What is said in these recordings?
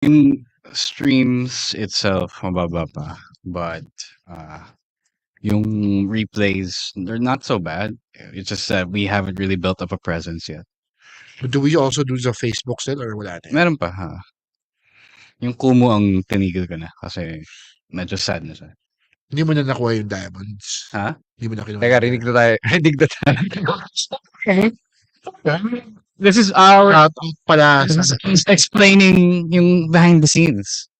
Yung streams itself, mababa pa. But, yung replays, they're not so bad. It's just that we haven't really built up a presence yet. But do we also do sa Facebook still or wala na yan? Meron pa, ha? Yung Kumu ang tinigil ko na kasi medyo sad na siya. Hindi mo na nakuha yung diamonds. Ha? Hindi mo na kinuha. Teka, rinig na tayo. Rinig na tayo. This is our Shout out pala sa explaining yung behind the scenes.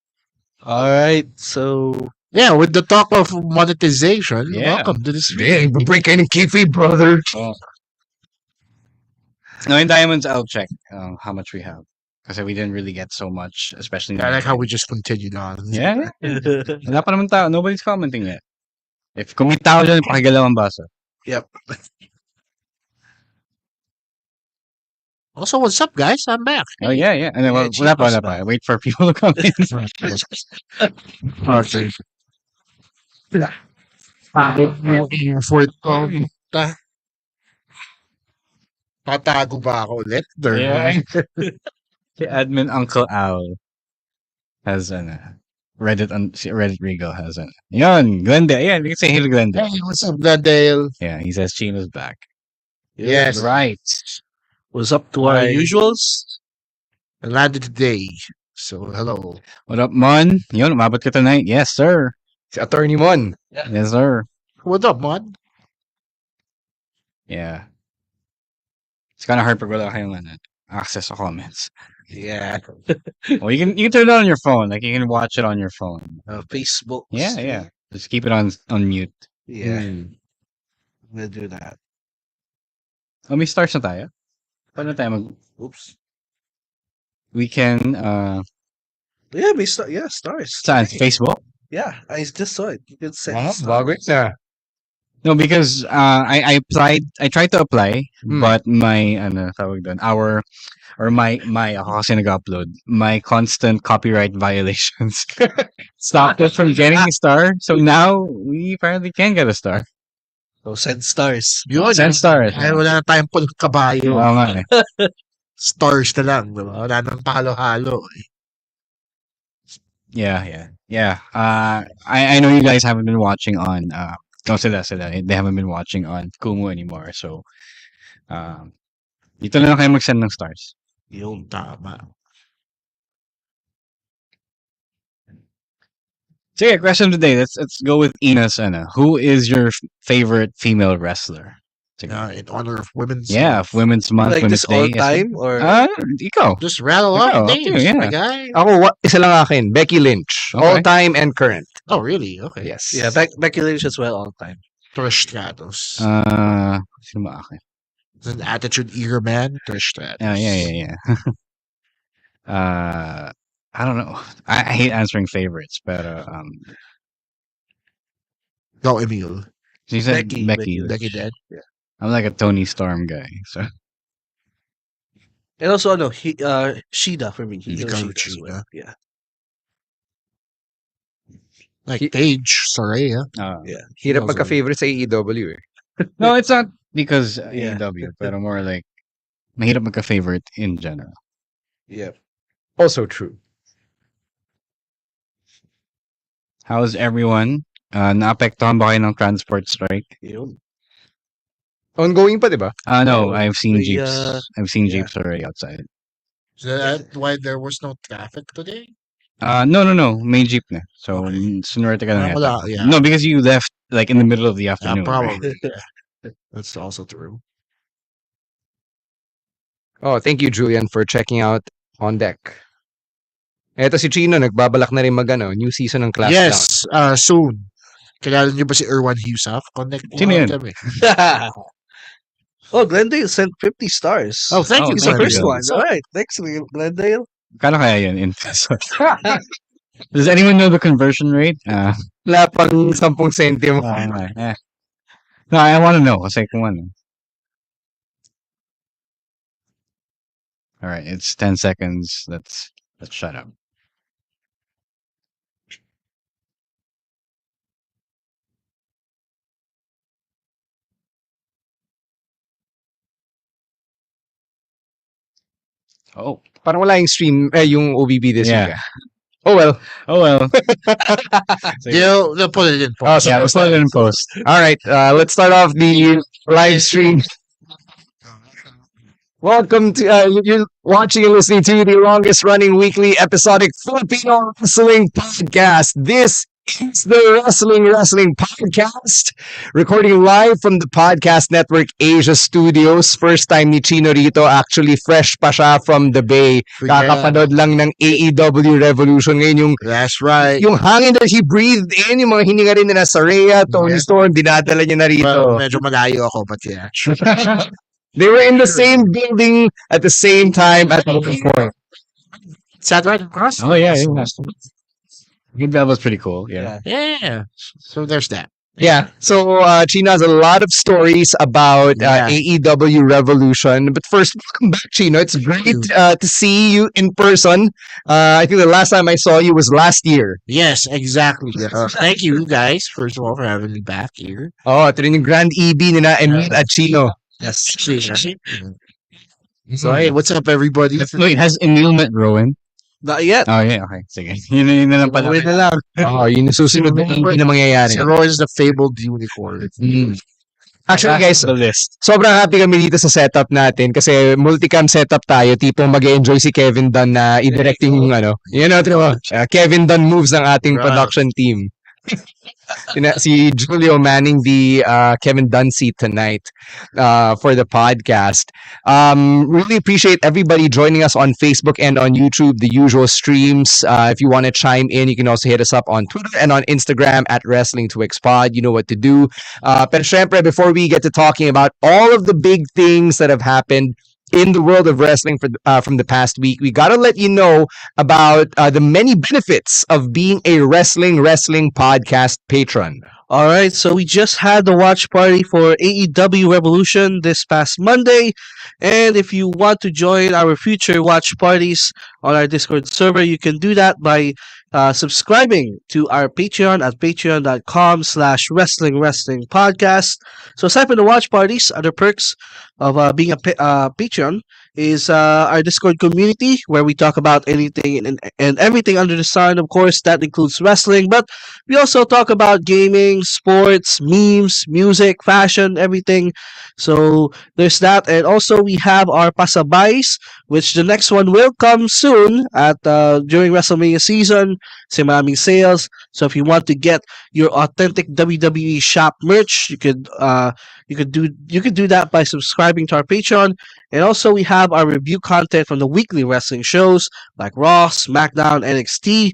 All right, so yeah, with the talk of monetization, Yeah. welcome to this Hey, break any kayfabe, brother. No, in diamonds, I'll check how much we have. Kasi we didn't really get so much, especially in I the like how we beginning. just continued on. Yeah. Wala pa naman tao. Nobody's commenting yet. If kung may tao dyan, pakigalaw ang basa. yep. Also, what's up, guys? I'm back. Oh, yeah, yeah. And then, Yeah, wala pa, Chino's wala pa. Wait for people to come in. Okay. Effort ko. Tatago ba ako ulit? Yeah. Si admin Uncle Al has Reddit Regal has Yan, Glendale. Yeah, you can say hey to Glendale. Hey, what's up, Glendale? Yeah, he says Chino's back. Yes. Right. What's up to our Hi. usuals? I landed today. So, hello. What up, Mon? Yun, umabot ka tonight. Yes, sir. Si Attorney Mon. Yes, sir. What up, man? Yeah. It's kind of hard pag wala kayong access to comments. Yeah, Well, you can turn it on your phone. Like you can watch it on your phone. Facebook. Yeah, yeah. Just keep it on mute. Yeah, Hmm. we'll do that. Oh, may stars na tayo. Paano tayo Oops. we can Yeah, stars. saan? Facebook? Yeah, I just saw it. You could send Ah, stars. bago na. No, because I applied. I tried to apply, but my tawag doon, my ako kasi nag-upload. My constant copyright violations stopped us from getting a star. So now we apparently can get a star. So send stars. Yun. Send stars. Ay, wala na tayong pulang kabayo. Oo nga eh. Stars na lang. Diba? Wala nang pahalo-halo. Yeah. I know you guys haven't been watching on sila. They haven't been watching on Kumu anymore. So dito na lang kayo mag-send ng stars. Yung tama. Sige, question of the day. Let's go with Ina Sana. Who is your favorite female wrestler? Sige. In honor of Women's Yeah, Month. Women's Month, Like Women's this all Day. time or Ikaw. Just rattle Ikaw, off up to names, you, yeah. my guy. Ako, isa lang akin. Becky Lynch. Okay. All time and current. Oh, really? Okay. Yes. yeah, Becky Lynch as well all time. Trish Stratus. Sino ba akin? He's an attitude era man. Trish Stratus. Yeah. I don't know. I hate answering favorites, but Go, Emil. she said Becky. Becky. Becky dead. I'm like a Tony Storm guy. So And also, Shida for me. Hikaru Shida as well. Shida. Yeah. Like Paige Soraya. Yeah. Hirap Also- magka-favorite sa AEW eh. no, it's not because Yeah. AEW, but more like mahirap magka-favorite in general. Yeah. Also true. How's everyone? Naapektuhan ba kayo ng transport strike? Yun. Ongoing pa, di ba? No, I've seen We, jeeps. I've seen yeah. jeeps already outside. Is that why there was no traffic today? No. May jeep na. So, Okay. sunwerte ka na Wala, yata. yeah. No, because you left like in the middle of the afternoon. right? Probably. Yeah. That's also true. Oh, thank you, Julian, for checking out On Deck. Eto si Chino, nagbabalak na rin new season ng Class Yes, soon. Kilala niyo ba si Erwan Husaf? Connect mo Sino yun? kami. Oh, Glendale sent 50 stars. Oh, thank Oh, you, thank sir. First you. one. All right. Thanks, Glendale. Kano kaya yun in pesos? Does anyone know the conversion rate? Down. Wala pang 10 sentimo. No, I want to know. Kasi kung ano. All right, it's 10 seconds. Let's shut up. Oh, Parang wala yung stream, yung OVP this Yeah. week. Oh well. Oh well. They'll put it in post. Oh, Yeah, we'll put it in post. All right, let's start off the live stream. Welcome to you're watching and listening to the longest running weekly episodic Filipino wrestling podcast. This is the Wrestling Podcast, recording live from the Podcast Network Asia Studios. First time ni Chino rito, actually fresh pa siya from the Bay. Kakapanood lang ng AEW Revolution. Ngayon That's right. yung hangin that he breathed in, yung mga hininga rin na Saraya, Tony Storm, dinadala niya na rito. Well, medyo malayo ako, but yeah. They were in the same building at the same time at the point. Is that right across? Oh yeah. I think that was pretty cool. Yeah. Yeah. So there's that. Yeah. So Chino has a lot of stories about AEW Revolution. But first, welcome back, Chino. It's great to see you in person. I think the last time I saw you was last year. Yes, exactly. Thank you guys, first of all, for having me back here. Oh, ito rin yung Grand EB nila Emil at Chino. Yes. So, hey, what's up, everybody? Wait, has Emil met Rowan? Not yet. Oh yeah, okay. Sige. Yun na lang pala. Wait na lang. Oh, yun yung susunod na EB na mangyayari. Si Roy is the fabled unicorn. Actually, guys, The list. sobrang happy kami dito sa setup natin kasi multicam setup tayo. Tipong mag-enjoy si Kevin Dunn na i-direct yung Kevin Dunn moves ng ating Right. production team. Si Julio manning the Kevin Dunn seat tonight for the podcast. Really appreciate everybody joining us on Facebook and on YouTube, the usual streams. If you want to chime in, you can also hit us up on Twitter and on Instagram at WrestlingTwixPod. You know what to do. Pero syempre, before we get to talking about all of the big things that have happened in the world of wrestling from the past week, we gotta let you know about the many benefits of being a wrestling podcast patron. All right, so we just had the watch party for AEW Revolution this past Monday. And if you want to join our future watch parties on our Discord server, you can do that by subscribing to our Patreon at patreon.com/wrestling podcast. So aside from the watch parties, other perks of being a Patreon is our Discord community where we talk about anything and everything under the sun. Of course, that includes wrestling, but we also talk about gaming, sports, memes, music, fashion, everything. So there's that. And also we have our pasabays, which the next one will come soon at during WrestleMania season. Kasi maraming sales. So if you want to get your authentic WWE shop merch, you could do that by subscribing to our Patreon. And also we have our review content from the weekly wrestling shows like Raw, SmackDown, NXT,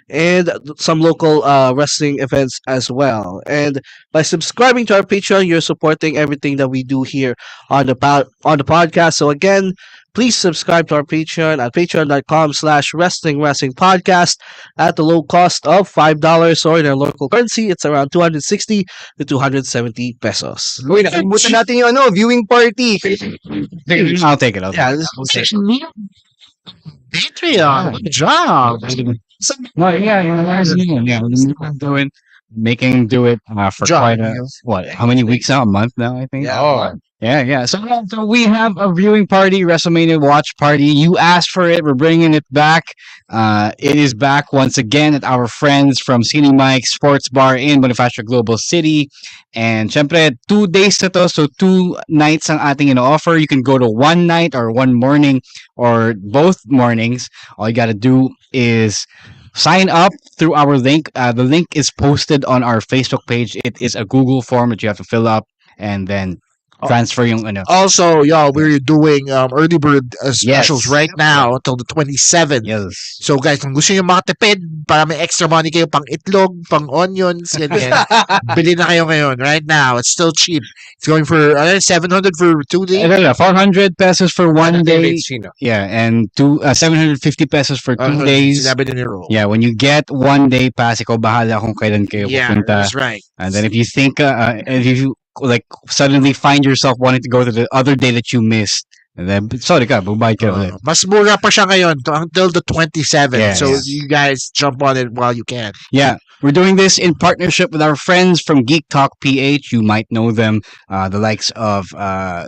and some local wrestling events as well. And by subscribing to our Patreon, you're supporting everything that we do here on the podcast. So again, please subscribe to our Patreon at patreon.com/wrestling podcast at the low cost of $5, or in our local currency, it's around 260 to 270 pesos. Uy, nakalimutan natin yung viewing party. I'll take it. Yeah, this Patreon. Good job. No, yeah. Do it for Job, quite how many weeks now? A month now, I think. Yeah. Yeah. So we have a viewing party, WrestleMania watch party. You asked for it. We're bringing it back. It is back once again at our friends from Cine Mike Sports Bar in Bonifacio Global City. And syempre, 2 days na to. So 2 nights ang ating ino-offer. You can go to one night or one morning or both mornings. All you got to do is sign up through our link. The link is posted on our Facebook page. It is a Google form that you have to fill up and then transfer yung Also, y'all, we're doing early bird specials Yes. right now until the 27th. Yes. So guys, kung gusto nyo makatipid para may extra money kayo pang itlog, pang onions, ganyan, bili na kayo ngayon. Right now, it's still cheap. It's going for 700 for 2 days. 400 pesos for one day. Chino. Yeah, and 750 pesos for 2 days. Sinabi din ni Ro. Yeah, when you get 1 day pass, ikaw bahala kung kailan kayo Yeah, pupunta. that's right. And then if you think, if you like suddenly find yourself wanting to go to the other day that you missed, And then, sorry ka, bumbayad ka ulit. Mas mura pa siya ngayon until the 27th. Yeah, So yeah. you guys jump on it while you can. Yeah, we're doing this in partnership with our friends from Geek Talk PH. You might know them, the likes of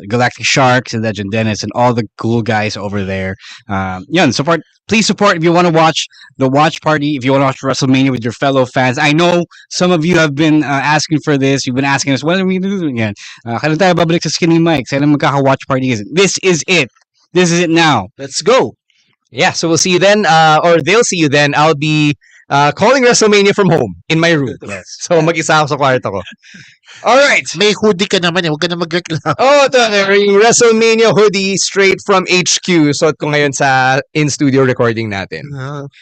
Galactic Sharks and Legend Dennis and all the cool guys over there. Yeah, support. Please support if you want to watch the watch party. If you want to watch WrestleMania with your fellow fans. I know some of you have been asking for this. You've been asking us, when are we going to do it again? Kailan tayo babalik sa Skinny Mike? Kailan magkaka-watch party is it? This is it. This is it now. Let's go. Yeah, so we'll see you then, or they'll see you then. I'll be calling WrestleMania from home in my room. Yes. So mag-isa ako sa kwarto ko. All right. May hoodie ka naman eh. Huwag ka na magreklamo. Oh, ito na yung WrestleMania hoodie straight from HQ. Suot ko ngayon sa in-studio recording natin.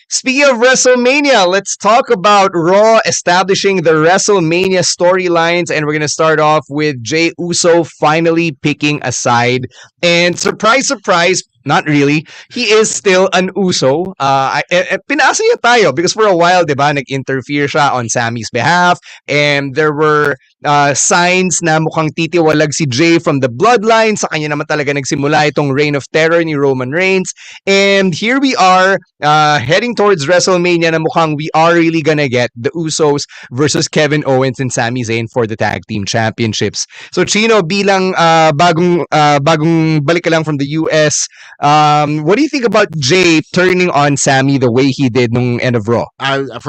Speaking of WrestleMania, let's talk about Raw establishing the WrestleMania storylines, and we're gonna start off with Jey Uso finally picking a side. And surprise, surprise, not really. He is still an Uso. Pinasa niya tayo because for a while, di ba, nag-interfere siya on Sammy's behalf, and there were signs na mukhang titiwalag si Jey from the bloodline. Sa kanya naman talaga nagsimula itong reign of terror ni Roman Reigns. And here we are, heading towards WrestleMania na mukhang we are really gonna get the Usos versus Kevin Owens and Sami Zayn for the tag team championships. So Chino, bilang bagong balik ka lang from the US, what do you think about Jey turning on Sami the way he did nung end of Raw?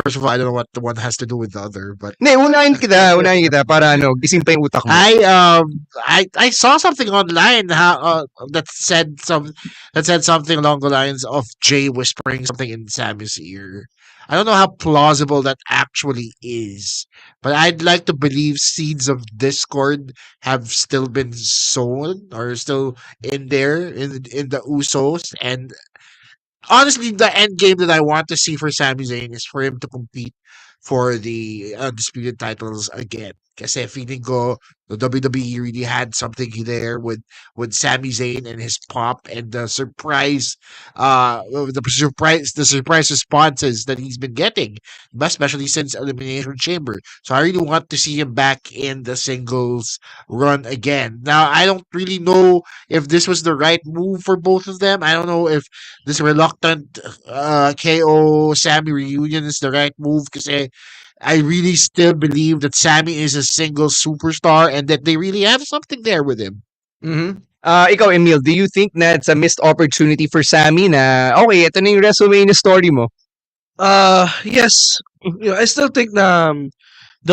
First of all, I don't know what the one has to do with the other, but Ne, unahin kita para gising pa yung utak mo. I saw something online that said something along the lines of Jey whispering something in Sammy's ear. I don't know how plausible that actually is, but I'd like to believe seeds of discord have still been sown or still in there in the Usos. And honestly, the end game that I want to see for Sami Zayn is for him to compete for the undisputed titles again. Kasi feeling ko the WWE really had something there with Sami Zayn and his pop and the surprise responses that he's been getting, especially since Elimination Chamber. So I really want to see him back in the singles run again. Now I don't really know if this was the right move for both of them. I don't know if this reluctant KO Sami reunion is the right move kasi I really still believe that Sami is a single superstar and that they really have something there with him. Mm-hmm. Ikaw, Emil, do you think na it's a missed opportunity for Sami na, okay, ito na yung WrestleMania story mo? Yes. I still think the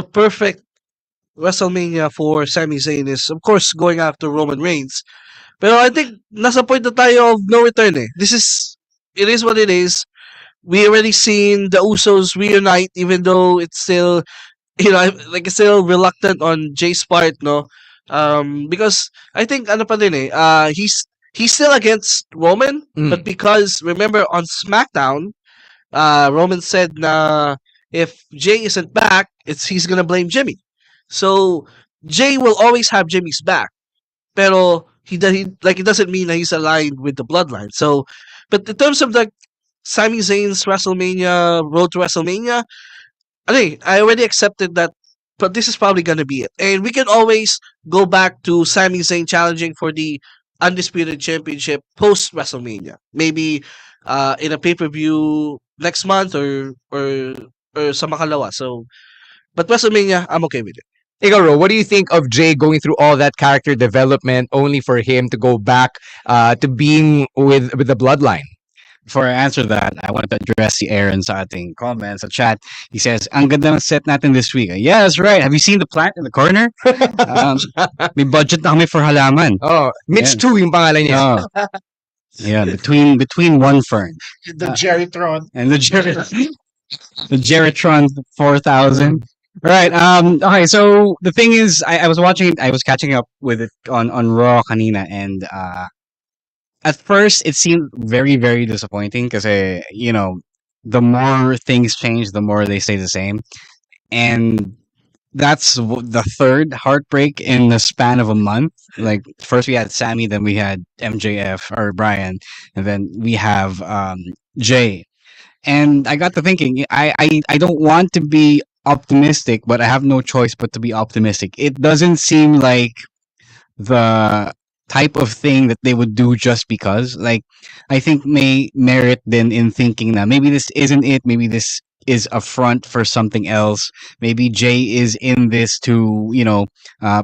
perfect WrestleMania for Sami Zayn is, of course, going after Roman Reigns. Pero I think nasa point na tayo of no return eh. It is what it is. We already seen the Usos reunite, even though it's still, it's still reluctant on Jay's part, no? Because I think ano pa din eh, he's still against Roman, but because remember on SmackDown, Roman said na if Jay isn't back, he's gonna blame Jimmy. So Jay will always have Jimmy's back, pero it doesn't mean that he's aligned with the bloodline. So, but in terms of the Sami Zayn's WrestleMania, Road to WrestleMania, I already accepted that, but this is probably going to be it. And we can always go back to Sami Zayn challenging for the Undisputed Championship post WrestleMania. Maybe in a pay-per-view next month or sa makalawa. So, but WrestleMania, I'm okay with it. Ikaw, Ro, what do you think of Jay going through all that character development only for him to go back to being with the bloodline? Before I answer that, I wanted to address si Aaron sa ating comments sa chat. He says, ang ganda ng set natin this week. Yeah, that's right. Have you seen the plant in the corner? May budget na kami for halaman. Oh, Mitch 2 yung pangalan niya. Oh. Yeah, between one fern. The Jerrytron. And the Jerrytron 4000. Right. Okay. So the thing is, I was catching up with it on Raw kanina, and at first it seemed very, very disappointing because the more things change, the more they stay the same, and that's the third heartbreak in the span of a month. Like first we had Sammy, then we had MJF or Brian, and then we have Jay. And I got to thinking, I don't want to be optimistic, but I have no choice but to be optimistic. It doesn't seem like the type of thing that they would do just because. Like, I think may merit then in thinking that maybe this isn't it. Maybe this is a front for something else. Maybe Jay is in this to,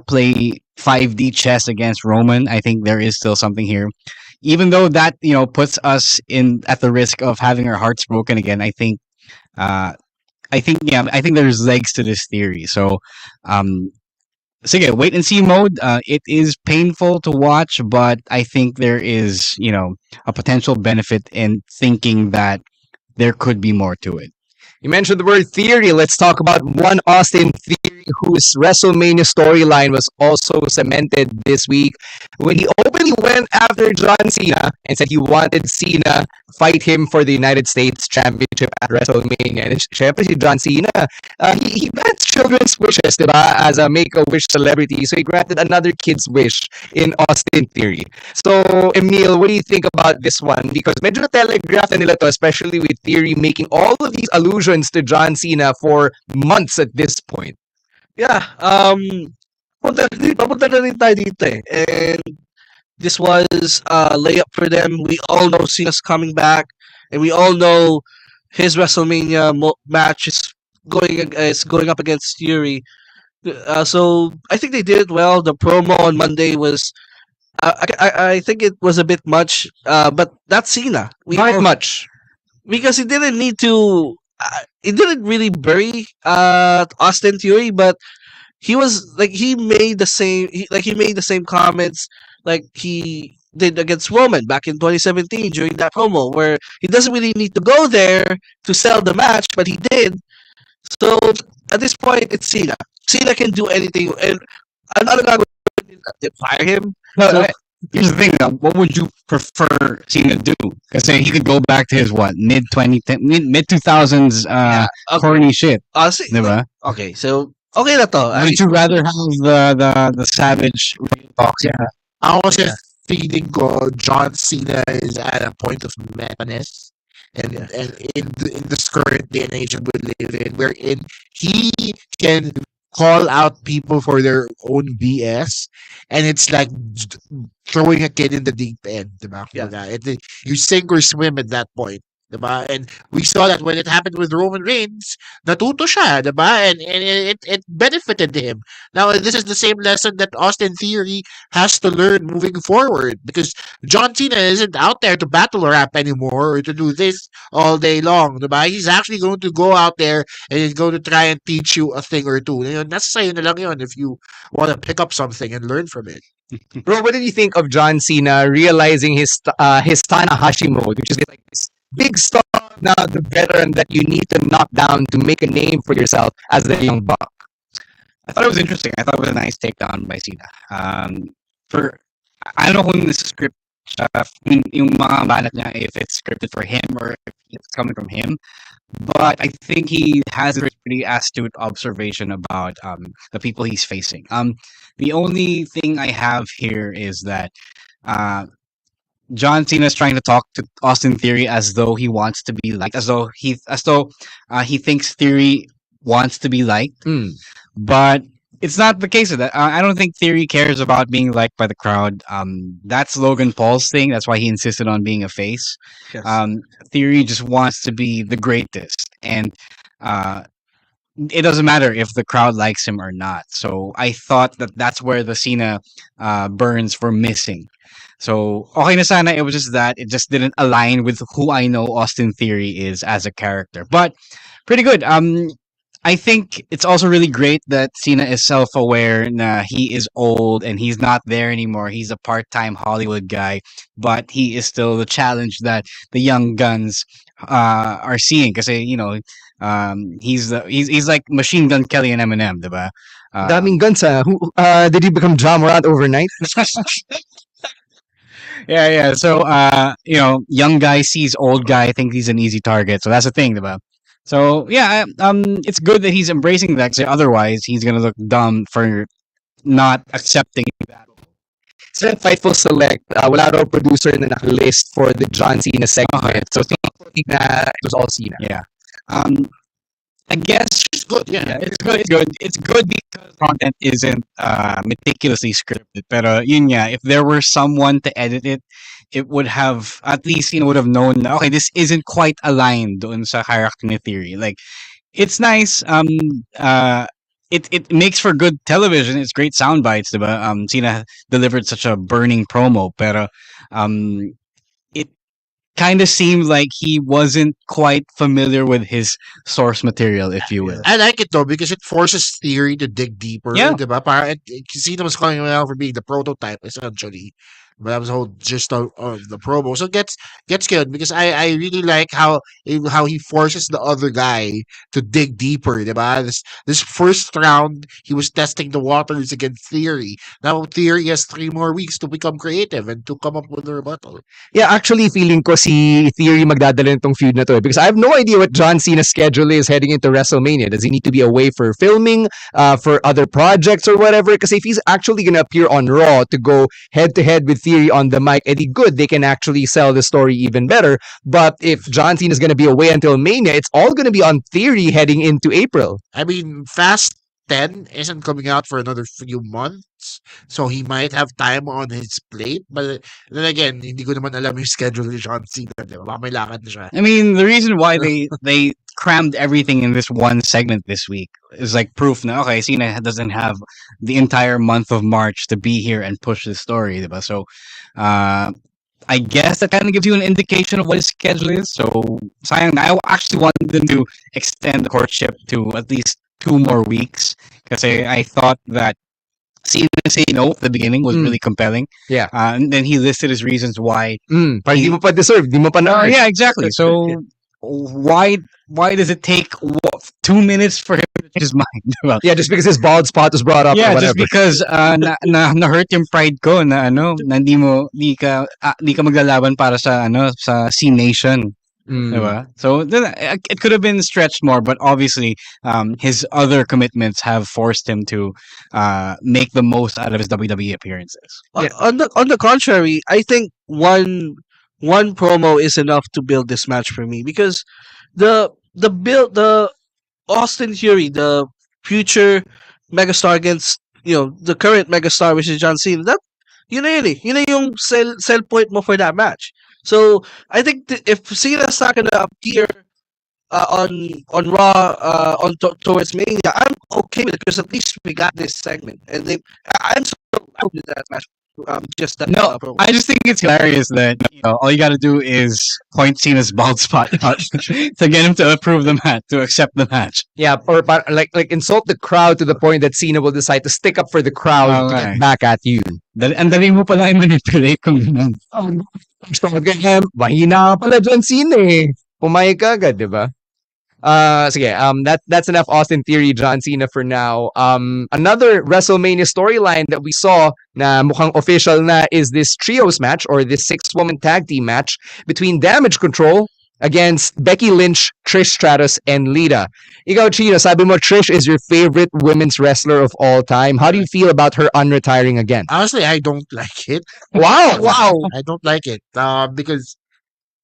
play 5D chess against Roman. I think there is still something here. Even though that, puts us in at the risk of having our hearts broken again, uh, I think there's legs to this theory. Um, so yeah, wait and see mode. It is painful to watch, but I think there is, a potential benefit in thinking that there could be more to it. You mentioned the word theory. Let's talk about one Austin Theory whose WrestleMania storyline was also cemented this week when he openly went after John Cena and said he wanted Cena fight him for the United States Championship at WrestleMania. And syempre si John Cena, he grants children's wishes, diba? As a Make-A-Wish celebrity. So he granted another kid's wish in Austin Theory. So, Emil, what do you think about this one? Because medyo na-telegraph na nila to, especially with Theory making all of these allusions to John Cena for months at this point. Yeah, papunta na rin tayo dito eh. And this was a layup for them. We all know Cena's coming back, and we all know his WrestleMania match is going up against Fury. So I think they did it well. The promo on Monday was, I think it was a bit much, but that's Cena. Not much. Because he didn't need to. He didn't really bury Austin Theory, but he was like he made the same. He made the same comments like he did against Roman back in 2017 during that promo, where he doesn't really need to go there to sell the match, but he did. So at this point, it's Cena. Cena can do anything, and another guy would fire him. No, So here's the thing, though. What would you prefer Cena do? Because he could go back to his what mid 2000s okay, corny shit, honestly, diba? okay, so okay na to. Would you rather have the savage real talks? Yeah. I was Yeah. just feeling ko John Cena is at a point of madness. And Yeah. and in this current day and age that we live in, wherein he can call out people for their own BS, and it's like throwing a kid in the deep end, diba? Yeah. Kumbaga, you sink or swim at that point, diba? And we saw that when it happened with Roman Reigns, natuto siya, diba? And it benefited him. Now, this is the same lesson that Austin Theory has to learn moving forward, because John Cena isn't out there to battle rap anymore or to do this all day long, diba? He's actually going to go out there and he's going to try and teach you a thing or two. Yun, nasa sa'yo na lang yun if you want to pick up something and learn from it. Bro, what did you think of John Cena realizing his Tanahashi mode, which is like this big star now, the veteran that you need to knock down to make a name for yourself as the young buck? I thought it was interesting. I thought it was a nice takedown by Cena. For I don't know kung this is script yung mga banat niya, if it's scripted for him or if it's coming from him. But I think he has a pretty astute observation about the people he's facing. The only thing I have here is that John Cena is trying to talk to Austin Theory as though he wants to be liked, as though he thinks Theory wants to be liked. But it's not the case of that. I don't think Theory cares about being liked by the crowd. That's Logan Paul's thing. That's why he insisted on being a face. Yes. Theory just wants to be the greatest, and it doesn't matter if the crowd likes him or not. So I thought that that's where the Cena burns were missing. So okay na sana, it was just that it just didn't align with who I know Austin Theory is as a character. But pretty good. I think it's also really great that Cena is self-aware. He is old and he's not there anymore. He's a part-time Hollywood guy, but he is still the challenge that the young guns are seeing. Because he's like Machine Gun Kelly and Eminem, diba? Daming guns, did he become John Morant overnight? Yeah. So young guy sees old guy, think he's an easy target. So that's the thing, diba? So yeah, it's good that he's embracing that. 'Cause otherwise, he's gonna look dumb for not accepting that. Sa Fightful Select, wala raw producer na nakalist for the John Cena segment. Okay. So thinking na it was all Cena. Yeah. I guess good. Yeah. Yeah, it's good. It's good. It's good because content isn't meticulously scripted. Pero yun nga, if there were someone to edit it, it would have at least would have known. Na, okay, this isn't quite aligned doon sa character ni Theory. Like it's nice. It makes for good television. It's great sound bites, diba? Cena delivered such a burning promo, pero um, it kind of seemed like he wasn't quite familiar with his source material, if you will. I like it though because it forces Theory to dig deeper. Yeah. Diba? Para Cena was calling him out for being the prototype essentially. But that was the whole gist of the promo. So it gets good because I really like how he forces the other guy to dig deeper. Diba? This first round he was testing the waters against Theory. Now Theory has 3 more weeks to become creative and to come up with a rebuttal. Yeah, actually feeling ko si Theory magdadala nitong feud na to because I have no idea what John Cena's schedule is heading into WrestleMania. Does he need to be away for filming, for other projects or whatever? Because if he's actually gonna appear on Raw to go head to head with Theory on the mic, Eddie, good, they can actually sell the story even better. But if John Cena is gonna be away until Mania, it's all gonna be on Theory heading into April. I mean, Fast 10 isn't coming out for another few months. So he might have time on his plate. But then again, hindi ko naman alam yung schedule ni John Cena. Diba? Baka may lakad na siya. I mean, the reason why they crammed everything in this one segment this week is like proof now. Okay, Cena doesn't have the entire month of March to be here and push the story, diba? So, I guess that kind of gives you an indication of what his schedule is. So, sayang na. I actually wanted them to extend the courtship to at least 2 more weeks because I thought that Cena say no at the beginning was really compelling. Yeah. And then he listed his reasons why. Parang di mo pa deserve, di mo pa na. Yeah, exactly. So why does it take 2 minutes for him to change his mind? Well, Yeah, just because his bald spot was brought up or yeah, whatever. just because na hurt yung pride ko na na di ka maglalaban para sa sa C Nation. Diba? So then, it could have been stretched more, but obviously his other commitments have forced him to make the most out of his WWE appearances. On the contrary, I think one promo is enough to build this match for me because the Austin Theory, the future megastar against the current megastar, which is John Cena. That yun na yun eh. Yun na yung sell point mo for that match. So I think if Cena's not gonna appear on Raw towards Mania, I'm okay with it because at least we got this segment, and I'm so happy with that match. Just that. No, I just think it's hilarious that all you got to do is point Cena's bald spot out to get him to approve the match, to accept the match. Yeah, or like insult the crowd to the point that Cena will decide to stick up for the crowd to get back at you. Ang dali mo pala i-manipulate kung ganun. Mahina ka pala dyan, Cena eh. Pumayag ka agad, di ba? Sige, that's enough Austin Theory, John Cena for now. Another WrestleMania storyline that we saw na mukhang official na is this trios match or this 6-woman tag team match between Damage Control against Becky Lynch, Trish Stratus, and Lita. Ikaw, Chino, sabi mo Trish is your favorite women's wrestler of all time. How do you feel about her unretiring again? Honestly, I don't like it. Wow! I don't like it because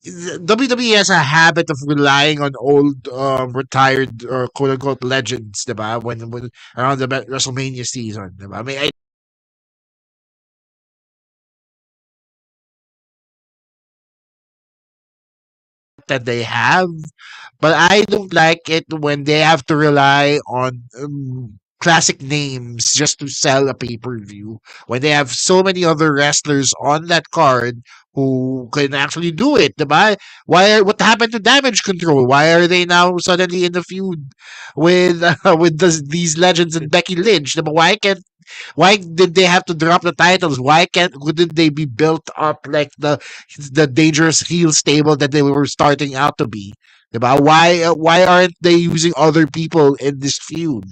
WWE has a habit of relying on old, retired, or quote unquote legends, diba? When around the WrestleMania season, diba? I mean, that they have, but I don't like it when they have to rely on classic names just to sell a pay-per-view when they have so many other wrestlers on that card who can actually do it. Diba? What happened to Damage Control? Why are they now suddenly in the feud with these legends and Becky Lynch? Diba? Why did they have to drop the titles? Couldn't they be built up like the dangerous heel stable that they were starting out to be? Diba? Why aren't they using other people in this feud?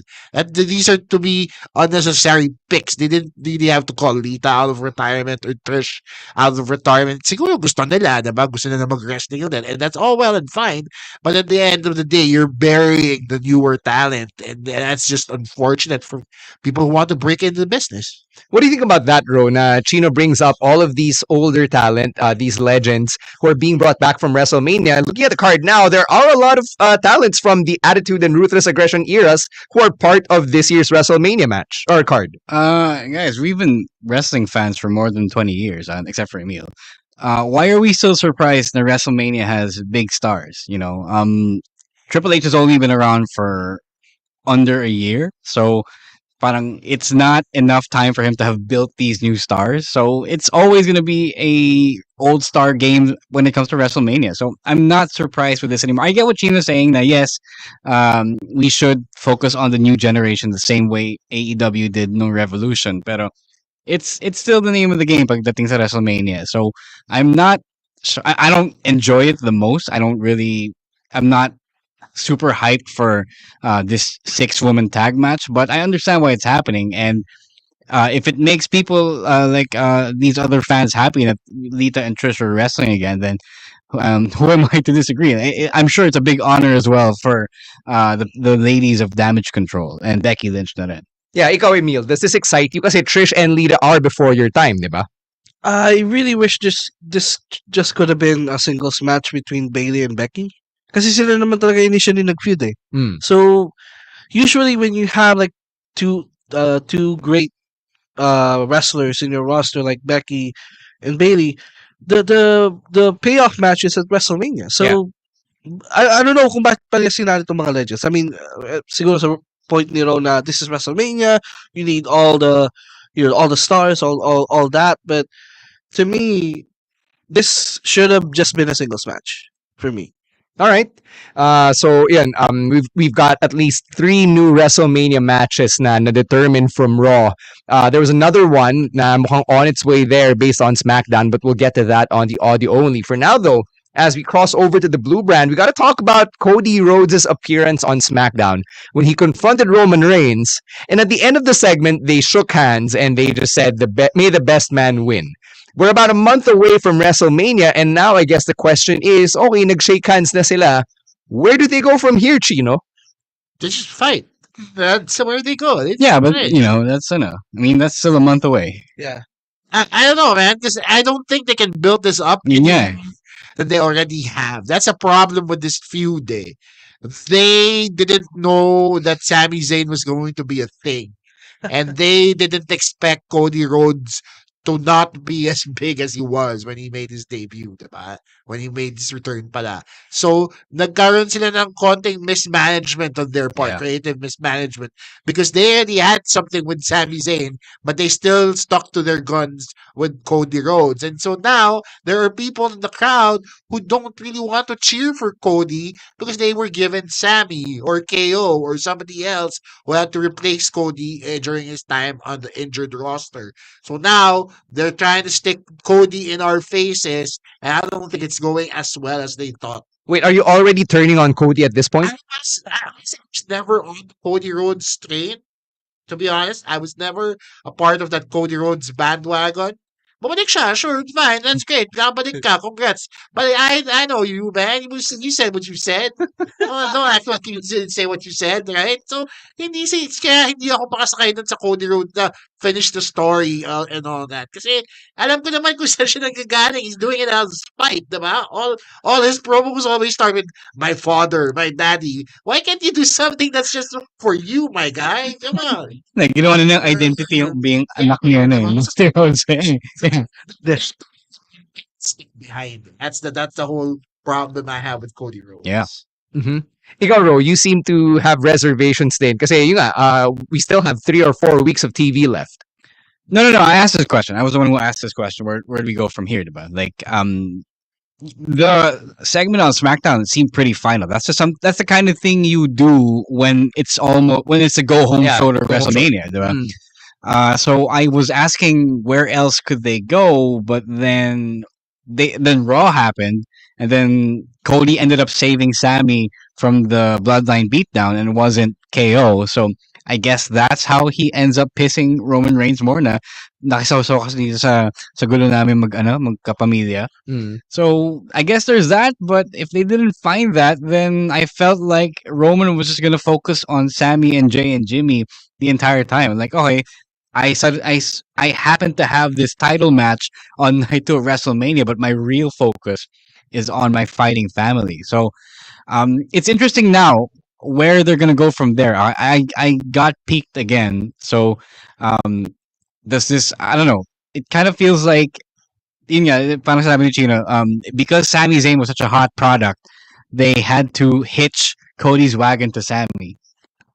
These are to be unnecessary picks. They didn't really have to call Lita out of retirement or Trish out of retirement. Siguro gusto nila, diba? Gusto nila mag-wrestling ulit. And that's all well and fine. But at the end of the day, you're burying the newer talent. And that's just unfortunate for people who want to break into the business. What do you think about that, Ro? Na Chino brings up all of these older talent, these legends who are being brought back from WrestleMania. Looking at the card now, there there are a lot of talents from the Attitude and Ruthless Aggression eras who are part of this year's WrestleMania match or card. Guys, we've been wrestling fans for more than 20 years, except for Emil. Why are we so surprised that WrestleMania has big stars? Triple H has only been around for under a year, so parang it's not enough time for him to have built these new stars. So it's always going to be a old star game when it comes to WrestleMania. So I'm not surprised with this anymore. I get what Chino's saying that yes, we should focus on the new generation the same way AEW did no Revolution, pero it's still the name of the game pagdating sa WrestleMania. So I'm not I don't enjoy it the most. I'm not super hyped for this 6-woman tag match, but I understand why it's happening. And if it makes people these other fans happy that Lita and Trish are wrestling again, then who am I to disagree? I'm sure it's a big honor as well for the ladies of Damage Control and Becky Lynch na rin. Yeah, ikaw, Emil, does this excite you? Kasi Trish and Lita are before your time, di ba? I really wish this just could have been a singles match between Bailey and Becky. Kasi sila naman talaga initially nag-feud eh. Mm. So usually when you have like two great wrestlers in your roster like Becky and Bailey, the payoff match is at WrestleMania. So I don't know kung bakit palayasin natin itong mga legends. I mean, siguro sa point ni Ro na this is WrestleMania, you need all the all the stars, all that, but to me this should have just been a singles match for me. All right. So yan, we've got at least 3 new WrestleMania matches na determined from Raw. There was another one na mukhang on its way there based on SmackDown, but we'll get to that on the audio only. For now, though, as we cross over to the Blue Brand, we got to talk about Cody Rhodes' appearance on SmackDown when he confronted Roman Reigns. And at the end of the segment, they shook hands and they just said, "May the best man win." We're about a month away from WrestleMania, and now I guess the question is, okay, nag-shake hands na sila. Where do they go from here, Chino? They just fight. That's where they go. Yeah, but that's that's still a month away. Yeah. I don't know, man, because I don't think they can build this up Yeah. that they already have. That's a problem with this feud. They didn't know that Sami Zayn was going to be a thing. And they didn't expect Cody Rhodes to not be as big as he was when he made his debut, diba? When he made his return pala. So, nagkaroon sila ng konting mismanagement on their part, Yeah. creative mismanagement, because they already had something with Sami Zayn, but they still stuck to their guns with Cody Rhodes. And so now, there are people in the crowd who don't really want to cheer for Cody because they were given Sami or KO or somebody else who had to replace Cody during his time on the injured roster. So now, they're trying to stick Cody in our faces, and I don't think it's going as well as they thought. Wait, are you already turning on Cody at this point? I was never on Cody Rhodes' train, to be honest. I was never a part of that Cody Rhodes bandwagon. Bumalik siya, sure, fine, that's great. Nakabalik ka, congrats. But I know you, man. You said what you said. Don't act like you didn't say what you said, right? So, kaya hindi ako makasakay dun sa Cody Rhodes na finish the story and all that. Kasi, alam ko naman kung saan siya nagagaling. He's doing it out of spite, diba? All his promos always start with, my father, my daddy. Why can't you do something that's just for you, my guy? Come on. Like, ginawa na ng identity yung being anak niya na eh. Steroids eh. This Stick behind it. That's the whole problem I have with Cody Rhodes. Yeah. Mm-hmm. Ikaw, Ro, you seem to have reservations din. Kasi yun nga, we still have 3 or 4 weeks of TV left. No. I asked this question. I was the one who asked this question. Where do we go from here, diba? Like, the segment on SmackDown seemed pretty final. That's the kind of thing you do when it's a go home show to WrestleMania, diba? So I was asking where else could they go, but then Raw happened, and then Cody ended up saving Sami from the Bloodline beatdown, and it wasn't KO. So I guess that's how he ends up pissing Roman Reigns more na nakisawsaw dito sa gulo namin magkapamilya. So I guess there's that, but if they didn't find that, then I felt like Roman was just gonna focus on Sami and Jey and Jimmy the entire time. Like, okay, I happen to have this title match on night 2 of WrestleMania, but my real focus is on my fighting family. So It's interesting now where they're gonna go from there. I got peaked again. So um, does this? I don't know. It kind of feels like yun nga, parang sabi ni Chino, because Sami Zayn was such a hot product, they had to hitch Cody's wagon to Sami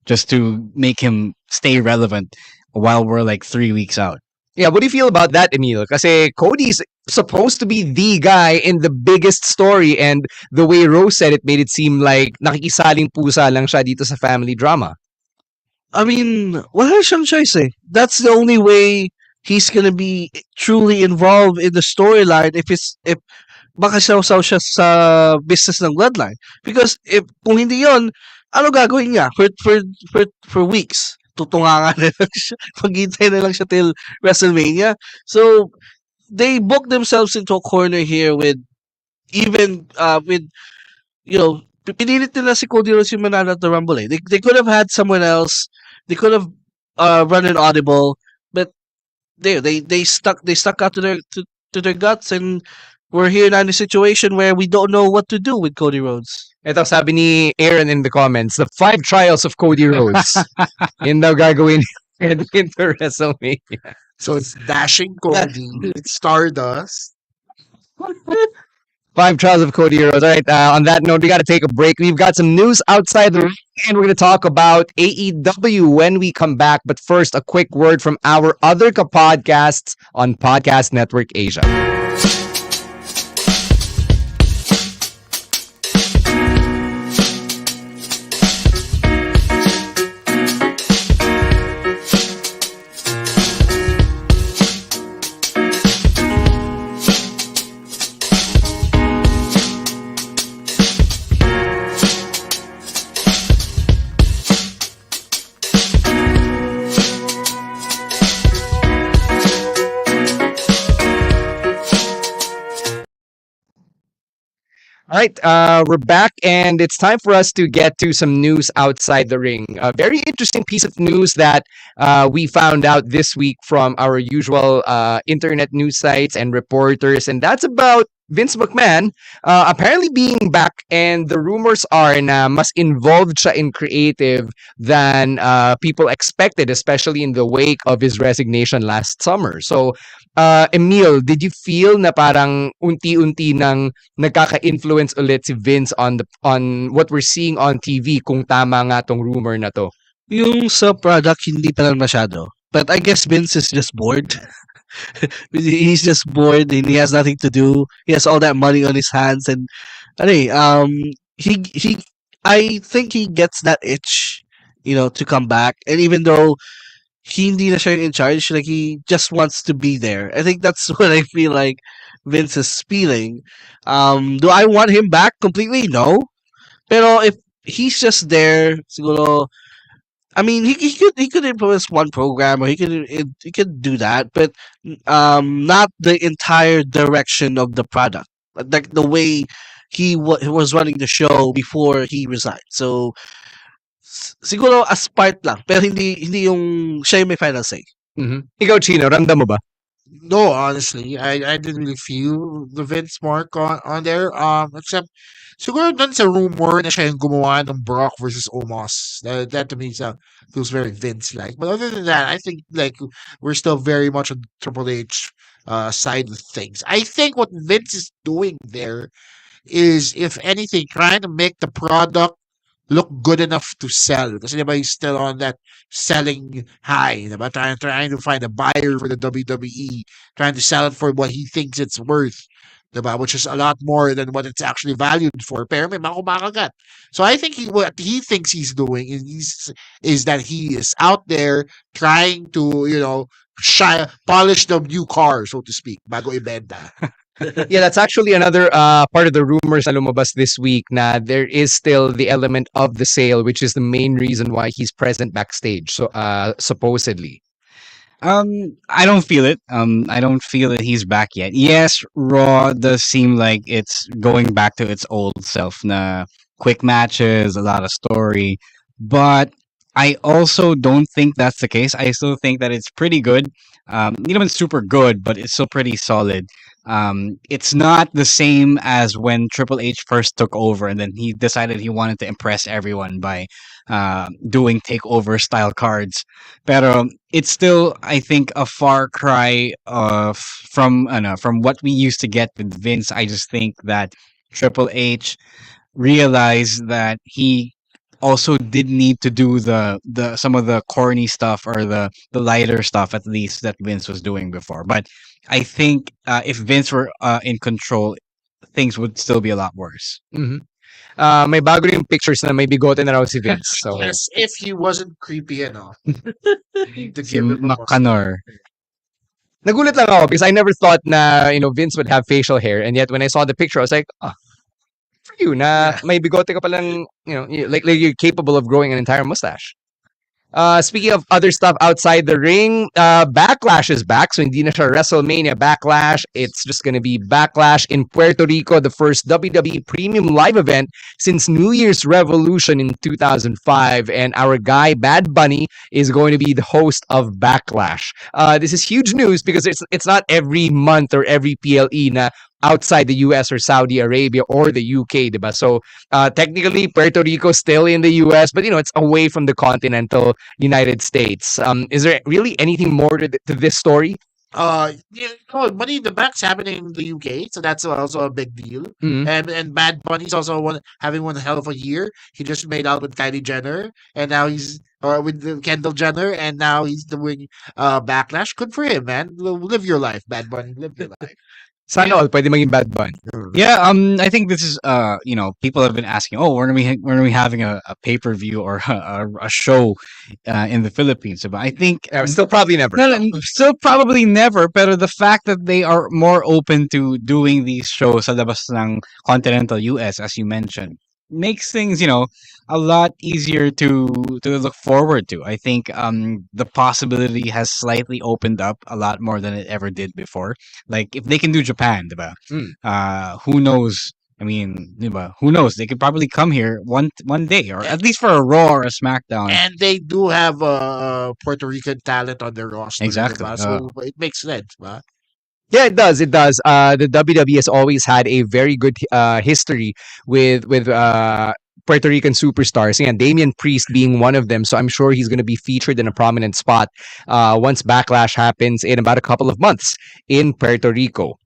just to make him stay relevant while we're like 3 weeks out. Yeah, what do you feel about that, Emil? Kasi Cody's supposed to be the guy in the biggest story, and the way Rose said it made it seem like nakikisaling pusa lang siya dito sa family drama. I mean, wala siyang choice eh. That's the only way he's gonna be truly involved in the storyline if makasawsaw siya sa business ng bloodline. Because if kung hindi yon, ano gagawin niya for weeks? Tutunganga na lang siya. Maghintay na lang siya till WrestleMania. So, they booked themselves into a corner here with pinilit nila si Cody Rhodes yung manalo at the Rumble eh. They could have had someone else. They could have run an audible, but they stuck out to their guts, and we're here now in a situation where we don't know what to do with Cody Rhodes. Ito sabi ni Aaron in the comments, the 5 trials of Cody Rhodes. Yun daw gagawin into WrestleMania. So it's Dashing Cody, it's Stardust. 5 trials of Cody Rhodes. All right, on that note, we got to take a break. We've got some news outside the ring, and we're going to talk about AEW when we come back. But first, a quick word from our other podcasts on Podcast Network Asia. All right, we're back, and it's time for us to get to some news outside the ring. A very interesting piece of news that we found out this week from our usual internet news sites and reporters, and that's about Vince McMahon apparently being back, and the rumors are na mas involved siya in creative than people expected, especially in the wake of his resignation last summer. So, Emil, did you feel na parang unti-unti nang nagkaka-influence ulit si Vince on what we're seeing on TV kung tama nga tong rumor na to? Yung sa product, hindi pa lang masyado. But I guess Vince is just bored. He's just bored and he has nothing to do. He has all that money on his hands, and he I think he gets that itch, to come back. And even though hindi na siya in charge, like he just wants to be there. I think that's what I feel like Vince is feeling. Do I want him back completely? No. Pero if he's just there, siguro, I mean, he could influence one program, or he could do that, but not the entire direction of the product, like the way he was running the show before he resigned. So siguro as part lang, pero hindi yung siya yung may final say. Ikaw, Chino, ramdam mo ba? No, honestly, I didn't really feel the Vince mark on there. Except siguro dun sa rumor na siya yung gumawa ng Brock versus Omos. That to me feels very Vince-like. But other than that, I think like we're still very much on Triple H side of things. I think what Vince is doing there is, if anything, trying to make the product look good enough to sell. Kasi diba he's still on that selling high. Diba? Trying to find a buyer for the WWE. Trying to sell it for what he thinks it's worth. Diba? Which is a lot more than what it's actually valued for. Pero may makumakagat. So I think what he thinks he's doing is that he is out there trying to, polish the new car, so to speak, bago ibenta. Yeah, that's actually another part of the rumors na lumabas this week, na there is still the element of the sale, which is the main reason why he's present backstage. So supposedly. I don't feel it. I don't feel that he's back yet. Yes, Raw does seem like it's going back to its old self. Na quick matches, a lot of story, but I also don't think that's the case. I still think that it's pretty good. Not even super good, but it's still pretty solid. It's not the same as when Triple H first took over, and then he decided he wanted to impress everyone by doing takeover style cards. Pero it's still, I think, a far cry from what we used to get with Vince. I just think that Triple H realized that he also did need to do the some of the corny stuff, or the lighter stuff, at least, that Vince was doing before. But I think if Vince were in control, things would still be a lot worse. Mhm. May bago rin yung pictures na may bigote na raw si Vince. So, As if he wasn't creepy enough to Si give him a mustache. Macanor. nagulat lang ako because I never thought na, Vince would have facial hair. And yet when I saw the picture, I was like, for you na may bigote ka palang, like you're capable of growing an entire mustache. Speaking of other stuff outside the ring, Backlash is back. So hindi na siya WrestleMania Backlash. It's just going to be Backlash in Puerto Rico, the first WWE premium live event since New Year's Revolution in 2005. And our guy, Bad Bunny, is going to be the host of Backlash. This is huge news because it's not every month or every PLE na outside the US or Saudi Arabia or the UK, diba? So technically, Puerto Rico still in the US, but it's away from the continental United States. Is there really anything more to this story? Money in the Bank's happening in the UK, so that's also a big deal. Mhm. And Bad Bunny's also having one hell of a year. He just made out with Kylie Jenner, and now he's with Kendall Jenner, and now he's doing Backlash. Good for him, man. Live your life, Bad Bunny. Live your life. Sana all pwede maging Bad Bunny. Yeah, I think this is people have been asking, oh, when are we having a pay-per-view or a show in the Philippines? But I think Still probably never. no, still probably never. But the fact that they are more open to doing these shows sa labas ng continental US, as you mentioned, makes things a lot easier to look forward to. I think the possibility has slightly opened up a lot more than it ever did before. Like if they can do Japan, diba? Who knows? I mean, diba? Who knows? They could probably come here one day, or at least for a Raw or a SmackDown. And they do have Puerto Rican talent on their roster. Exactly. Diba? So it makes sense. Diba? Yeah, it does. It does. The WWE has always had a very good history with Puerto Rican superstars. Yeah, Damian Priest being one of them. So I'm sure he's going to be featured in a prominent spot once Backlash happens in about a couple of months in Puerto Rico.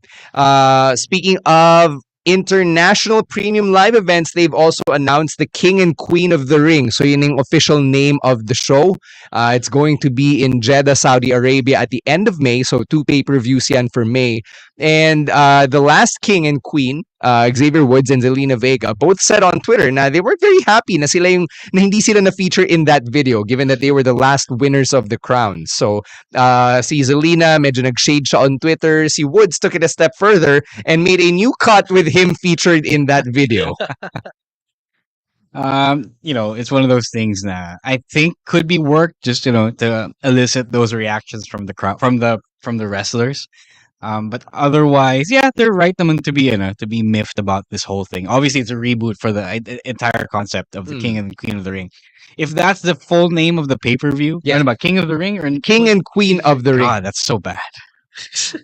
Speaking of international premium live events, they've also announced the King and Queen of the Ring. So yun yung official name of the show. It's going to be in Jeddah, Saudi Arabia at the end of May. So 2 pay-per-views yan for May. And the last King and Queen, Xavier Woods and Zelina Vega, both said on Twitter na they were very happy na hindi sila na-feature in that video, given that they were the last winners of the crown. So si Zelina, medyo nag-shade siya on Twitter. Si Woods took it a step further and made a new cut with him featured in that video. It's one of those things that I think could be worked just to elicit those reactions from the crowd, from the wrestlers. But otherwise, yeah, they're right naman to be miffed about this whole thing. Obviously, it's a reboot for the entire concept of the King and Queen of the Ring. If that's the full name of the pay-per-view, Yeah. ano about King of the Ring or King and Queen of the Ring. God, that's so bad.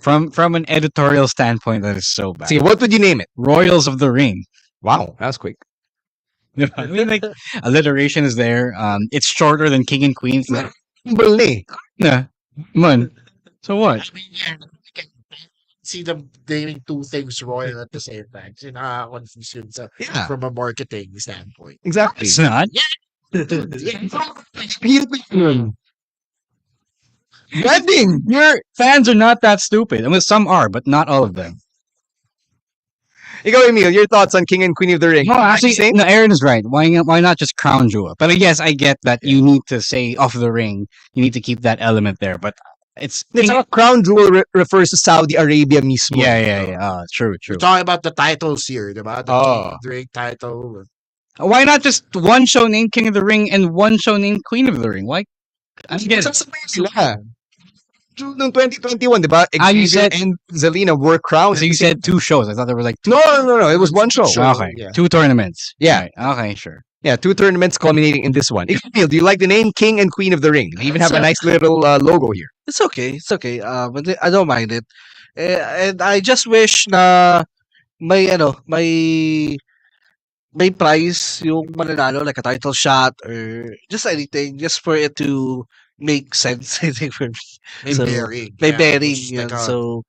From an editorial standpoint, that is so bad. Sige, what would you name it? Royals of the Ring. Wow, that was quick. I mean, like, alliteration is there. It's shorter than King and Queen. It's like, Bali. nah, man. So what? I mean, yeah, you can see them naming 2 things royal at the same time. So confusion Yeah. from a marketing standpoint. Exactly. It's not. Branding. Your fans are not that stupid. I mean, some are, but not all of them. Ikaw, Emil, your thoughts on King and Queen of the Ring? No, actually, Same? no, Aaron is right. Why not just crown jewel? But yes, I get that you need to say off the ring. You need to keep that element there. But it's Crown Jewel refers to Saudi Arabia mismo. yeah. True. We're talking about the titles here, diba? The Oh. King of the Ring title. Why not just one show named King of the Ring and one show named Queen of the Ring? Why? I'm getting. Sasabay sila. June ng 2021, diba? You Xavier said- and Zelina were crowned. So you said 2 shows. I thought there were like 2. No. It was one show. Okay, yeah. 2 tournaments. Yeah. Right, okay, sure. Yeah, 2 tournaments culminating in this one. Emil, do you like the name King and Queen of the Ring? They even have a nice little logo here. It's okay. It's okay. But I don't mind it. And I just wish na may prize yung mananalo, like a title shot or just anything, just for it to make sense, I think, for me. May So, bearing. may Yeah. bearing, Which is like yan. a So,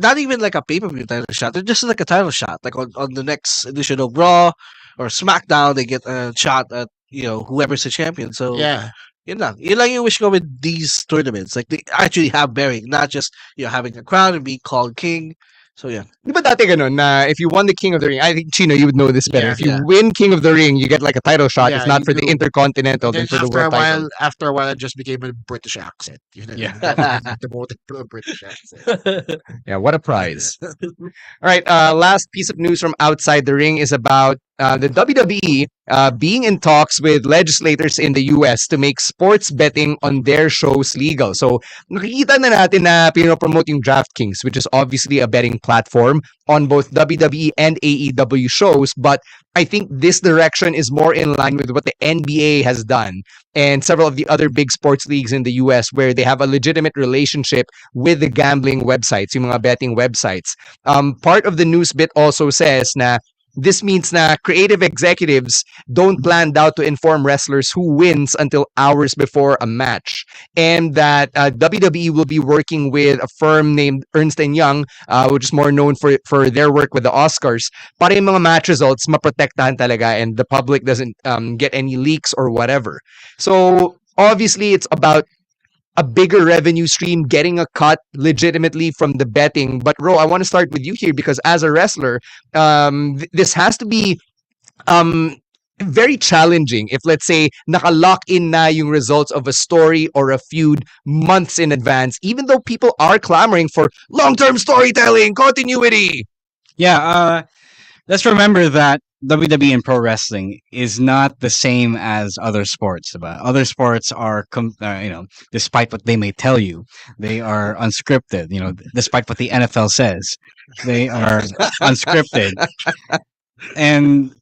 not even like a pay-per-view title shot, or just like a title shot, like on the next edition of Raw or SmackDown, they get a shot at, whoever's the champion. So, yeah. yun lang yung wish ko with these tournaments. Like, they actually have bearing, not just, having a crown and being called king. So, yeah. Di ba dati ganun na if you won the King of the Ring, I think, Chino, you would know this better. Yeah. If you Yeah. win King of the Ring, you get like a title shot. Yeah, If not you for the do. Intercontinental, Then then for the after a world title. while, it just became a British accent. You know, Yeah. demoted to a British accent. Yeah, what a prize. All right, last piece of news from outside the ring is about the WWE being in talks with legislators in the US to make sports betting on their shows legal. So, nakikita na natin na pinopromote yung DraftKings, which is obviously a betting platform on both WWE and AEW shows. But I think this direction is more in line with what the NBA has done and several of the other big sports leagues in the US, where they have a legitimate relationship with the gambling websites, yung mga betting websites. Part of the news bit also says na this means na creative executives don't plan out to inform wrestlers who wins until hours before a match, and that WWE will be working with a firm named Ernst and Young, which is more known for their work with the Oscars, para yung mga match results maprotektahan talaga and the public doesn't get any leaks or whatever. So obviously it's about a bigger revenue stream, getting a cut legitimately from the betting. But Ro, I want to start with you here because as a wrestler, this has to be um, very challenging if, let's say, naka-lock in na yung results of a story or a feud months in advance, even though people are clamoring for long-term storytelling, continuity. Yeah, let's remember that WWE and pro wrestling is not the same as other sports. But other sports are, despite what they may tell you, they are unscripted. Despite what the NFL says, they are unscripted. And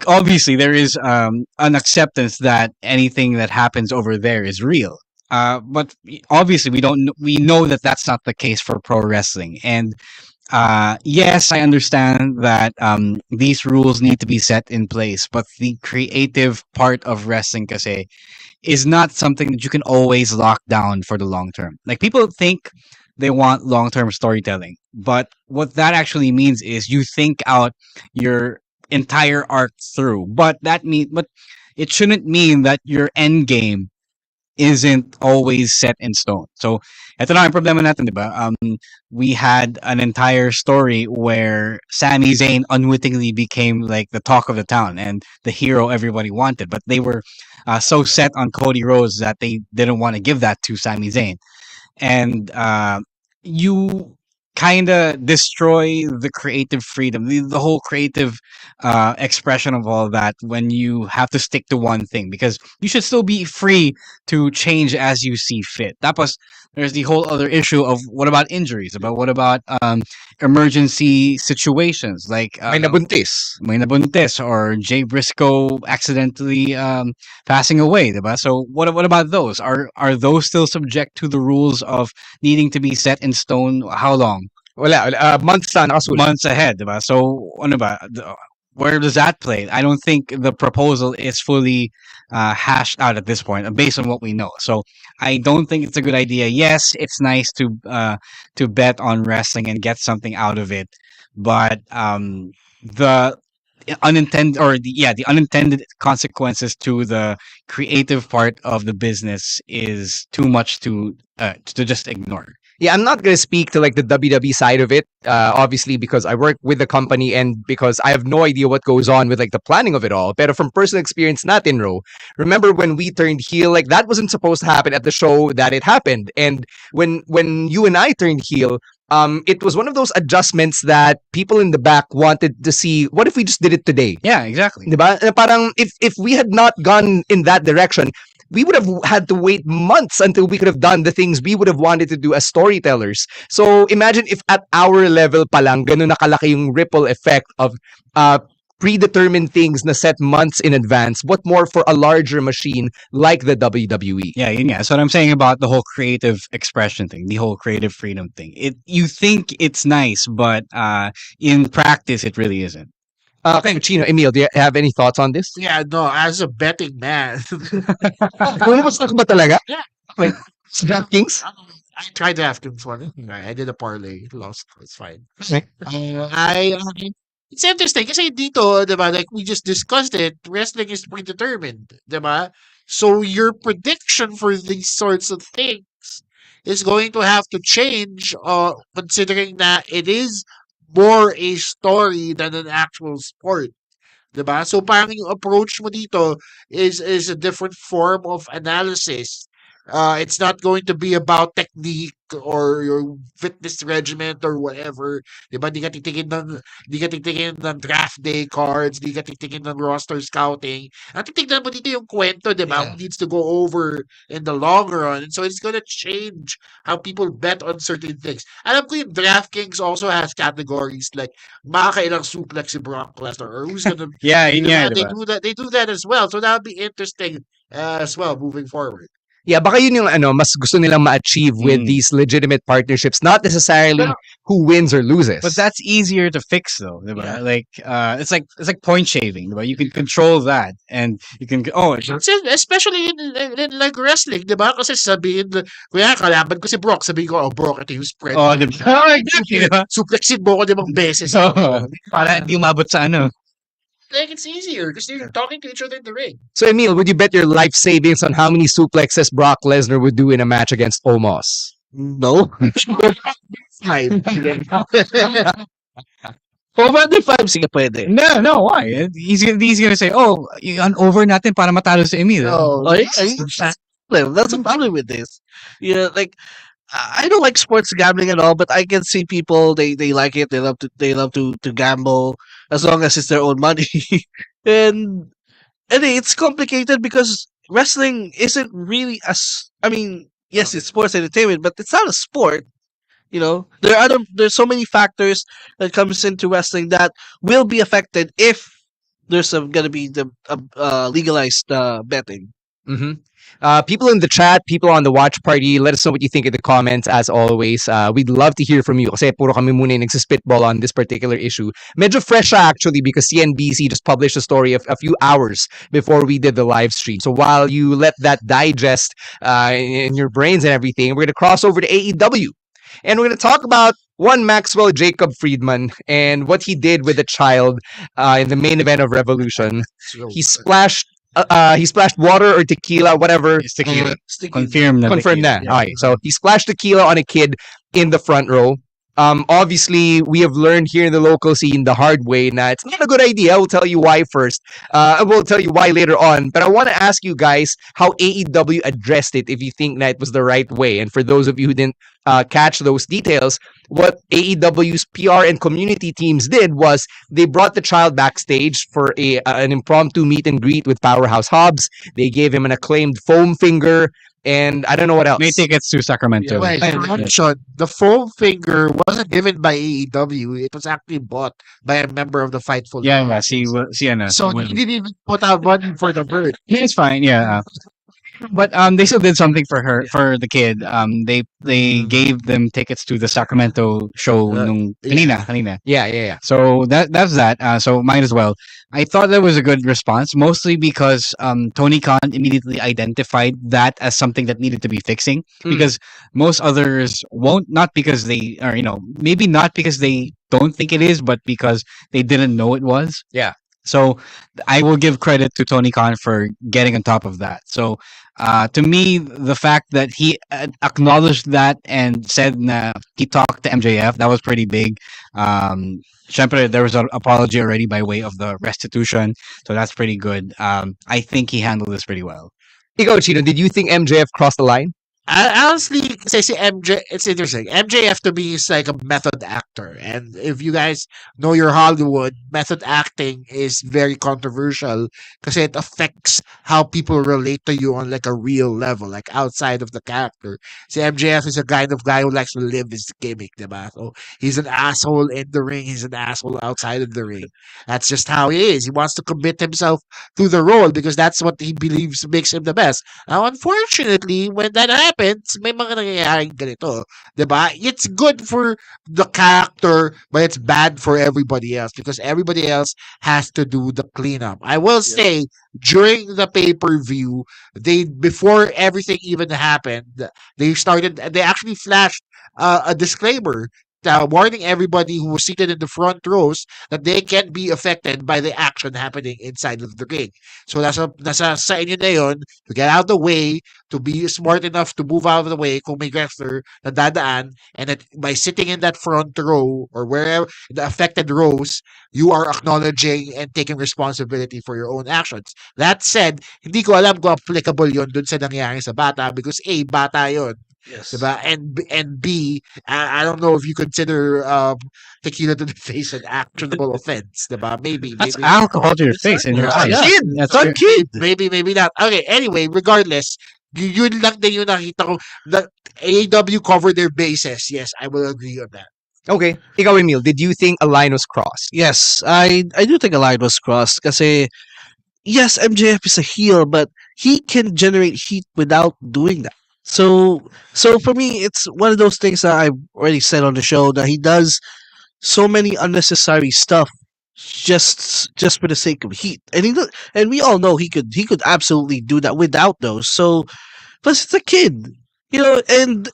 obviously there is an acceptance that anything that happens over there is real. But obviously we know that that's not the case for pro wrestling. And yes, I understand that these rules need to be set in place, but the creative part of wrestling kasi is not something that you can always lock down for the long term. Like, people think they want long term storytelling, but what that actually means is you think out your entire arc through. But it shouldn't mean that your end game isn't always set in stone. So, eto na ang problema natin, di ba? We had an entire story where Sami Zayn unwittingly became like the talk of the town and the hero everybody wanted, but they were so set on Cody Rhodes that they didn't want to give that to Sami Zayn. And you kind of destroy the creative freedom, the whole creative expression of all that when you have to stick to one thing, because you should still be free to change as you see fit. Tapos, there's the whole other issue of what about injuries? What about emergency situations like May nabuntis. May nabuntis or Jay Briscoe accidentally passing away, diba? So what about those? Are those still subject to the rules of needing to be set in stone? How long? Wala, months na nakasulat. Months ahead, diba? So ano ba? Where does that play? I don't think the proposal is fully hashed out at this point, based on what we know. So I don't think it's a good idea. Yes, it's nice to bet on wrestling and get something out of it, but the the unintended consequences to the creative part of the business is too much to just ignore. Yeah, I'm not going to speak to like the WWE side of it, obviously, because I work with the company and because I have no idea what goes on with like the planning of it all. But from personal experience, natin, Ro, remember when we turned heel, like that wasn't supposed to happen at the show that it happened. And when you and I turned heel, it was one of those adjustments that people in the back wanted to see. What if we just did it today? Yeah, exactly. Diba? Na parang if we had not gone in that direction, we would have had to wait months until we could have done the things we would have wanted to do as storytellers. So imagine if at our level pa lang, ganun nakalaki yung ripple effect of predetermined things na set months in advance. What more for a larger machine like the WWE? Yeah, yun nga. That's what I'm saying about the whole creative expression thing, the whole creative freedom thing. You think it's nice, but in practice, it really isn't. Okay, Chino, Emil, do you have any thoughts on this? Yeah, no, as a betting man, Bumabas na ka ba talaga? Yeah. Okay. Sa DraftKings? I tried to have one. I did a parlay, lost. It's fine. Okay. It's interesting kasi dito, diba, like we just discussed it, wrestling is predetermined, diba? So your prediction for these sorts of things is going to have to change, considering that it is more a story than an actual sport. 'Di ba? So parang yung approach mo dito is a different form of analysis. It's not going to be about technique or your fitness regimen or whatever. 'Di ba? Di ka titingin ng draft day cards, di ka titingin ng roster scouting. Ang titignan mo dito yung kwento, 'di ba? Who needs to go over in the long run. And so it's gonna change how people bet on certain things. Alam ko yung DraftKings also has categories like makakailang suplex si Brock Lesnar or who's gonna Yeah, yun nga, they diba? do that as well. So that'll be interesting as well moving forward. Yeah, baka yun yung mas gusto nilang ma-achieve with these legitimate partnerships, not necessarily who wins or loses. But that's easier to fix, though. Diba? Yeah. Like, it's like point shaving. Diba? You can control that, and you can Especially in like wrestling, di ba? Kasi sabihin, kuya, kalaban ko si Brock, sabihin ko, Brock, ito yung spread. diba? Exactly, diba? Suplexin mo ko limang beses. Para hindi umabot sa ano. Like, it's easier because you're talking to each other in the ring. So, Emil, would you bet your life savings on how many suplexes Brock Lesnar would do in a match against Omos? No. Fine. Over under 5, sige pwede. No, why? He's gonna say, on over natin para matalo si Emil. Oh, Oh, yeah, that's the problem with this. Yeah, like I don't like sports gambling at all, but I can see people they like it. They love to gamble as long as it's their own money. and it's complicated because wrestling isn't really I mean, yes, it's sports entertainment, but it's not a sport. You know, there's so many factors that comes into wrestling that will be affected if there's gonna be the legalized betting. Mm-hmm. People in the chat, people on the watch party, let us know what you think in the comments. As always, we'd love to hear from you kasi puro kami muna yung nagsispitball on this particular issue. Medyo fresh siya actually because CNBC just published a story a few hours before we did the live stream. So while you let that digest in your brains and everything, we're going to cross over to AEW. And we're going to talk about one Maxwell Jacob Friedman and what he did with a child in the main event of Revolution. He splashed water or tequila, whatever. It's tequila. Sticky. Confirm na. Confirm tequila. na. Okay, so he splashed tequila on a kid in the front row. Obviously, we have learned here in the local scene the hard way na it's not a good idea. I will tell you why first. I will tell you why later on. But I want to ask you guys how AEW addressed it if you think that it was the right way. And for those of you who didn't catch those details, what AEW's PR and community teams did was they brought the child backstage for an impromptu meet and greet with Powerhouse Hobbs. They gave him an acclaimed foam finger. And I don't know what else. May tickets to Sacramento. Wait, correction. The foam finger wasn't given by AEW. It was actually bought by a member of the Fightful. Yeah, see, ano. So he didn't even put out money for the bird. It's fine, yeah. But they still did something for her, for the kid. They gave them tickets to the Sacramento show nung kanina. Yeah. So that's that. So might as well. I thought that was a good response, mostly because Tony Khan immediately identified that as something that needed to be fixing. Because most others won't, not because they are, maybe not because they don't think it is, but because they didn't know it was. Yeah. So I will give credit to Tony Khan for getting on top of that. So to me, the fact that he acknowledged that and said na he talked to MJF, that was pretty big. Syempre, there was an apology already by way of the restitution. So that's pretty good. I think he handled this pretty well. Ikaw, Chino, did you think MJF crossed the line? Honestly, kasi si MJ, it's interesting. MJF to me is like a method actor. And if you guys know your Hollywood, method acting is very controversial because it affects how people relate to you on like a real level, like outside of the character. Si MJF is a kind of guy who likes to live his gimmick, diba? So he's an asshole in the ring, he's an asshole outside of the ring. That's just how he is. He wants to commit himself to the role because that's what he believes makes him the best. Now, unfortunately, when that happens, may mga nangyayaring ganito. 'Di ba? It's good for the character, but it's bad for everybody else because everybody else has to do the cleanup. I will say, during the pay-per-view, before everything even happened, they actually flashed a disclaimer. Warning everybody who was seated in the front rows that they can't be affected by the action happening inside of the ring. So nasa sa inyo na yun to get out of the way, to be smart enough to move out of the way kung may wrestler na dadaan, and that by sitting in that front row or wherever the affected rows, you are acknowledging and taking responsibility for your own actions. That said, hindi ko alam kung applicable yun dun sa nangyari sa bata because A, bata yun. Yes. Diba? And B, I don't know if you consider tequila to the face an actionable offense. Diba? That's alcohol to your face in your eyes. Yeah. That's It's a kid. Maybe not. Okay, anyway, regardless, yun lang din yung nakita ko. The AEW covered their bases. Yes, I will agree on that. Okay. Ikaw, Emil, did you think a line was crossed? Yes, I do think a line was crossed kasi yes, MJF is a heel, but he can generate heat without doing that. So for me, it's one of those things that I've already said on the show that he does so many unnecessary stuff just for the sake of heat, and and we all know he could absolutely do that without those. So plus it's a kid, and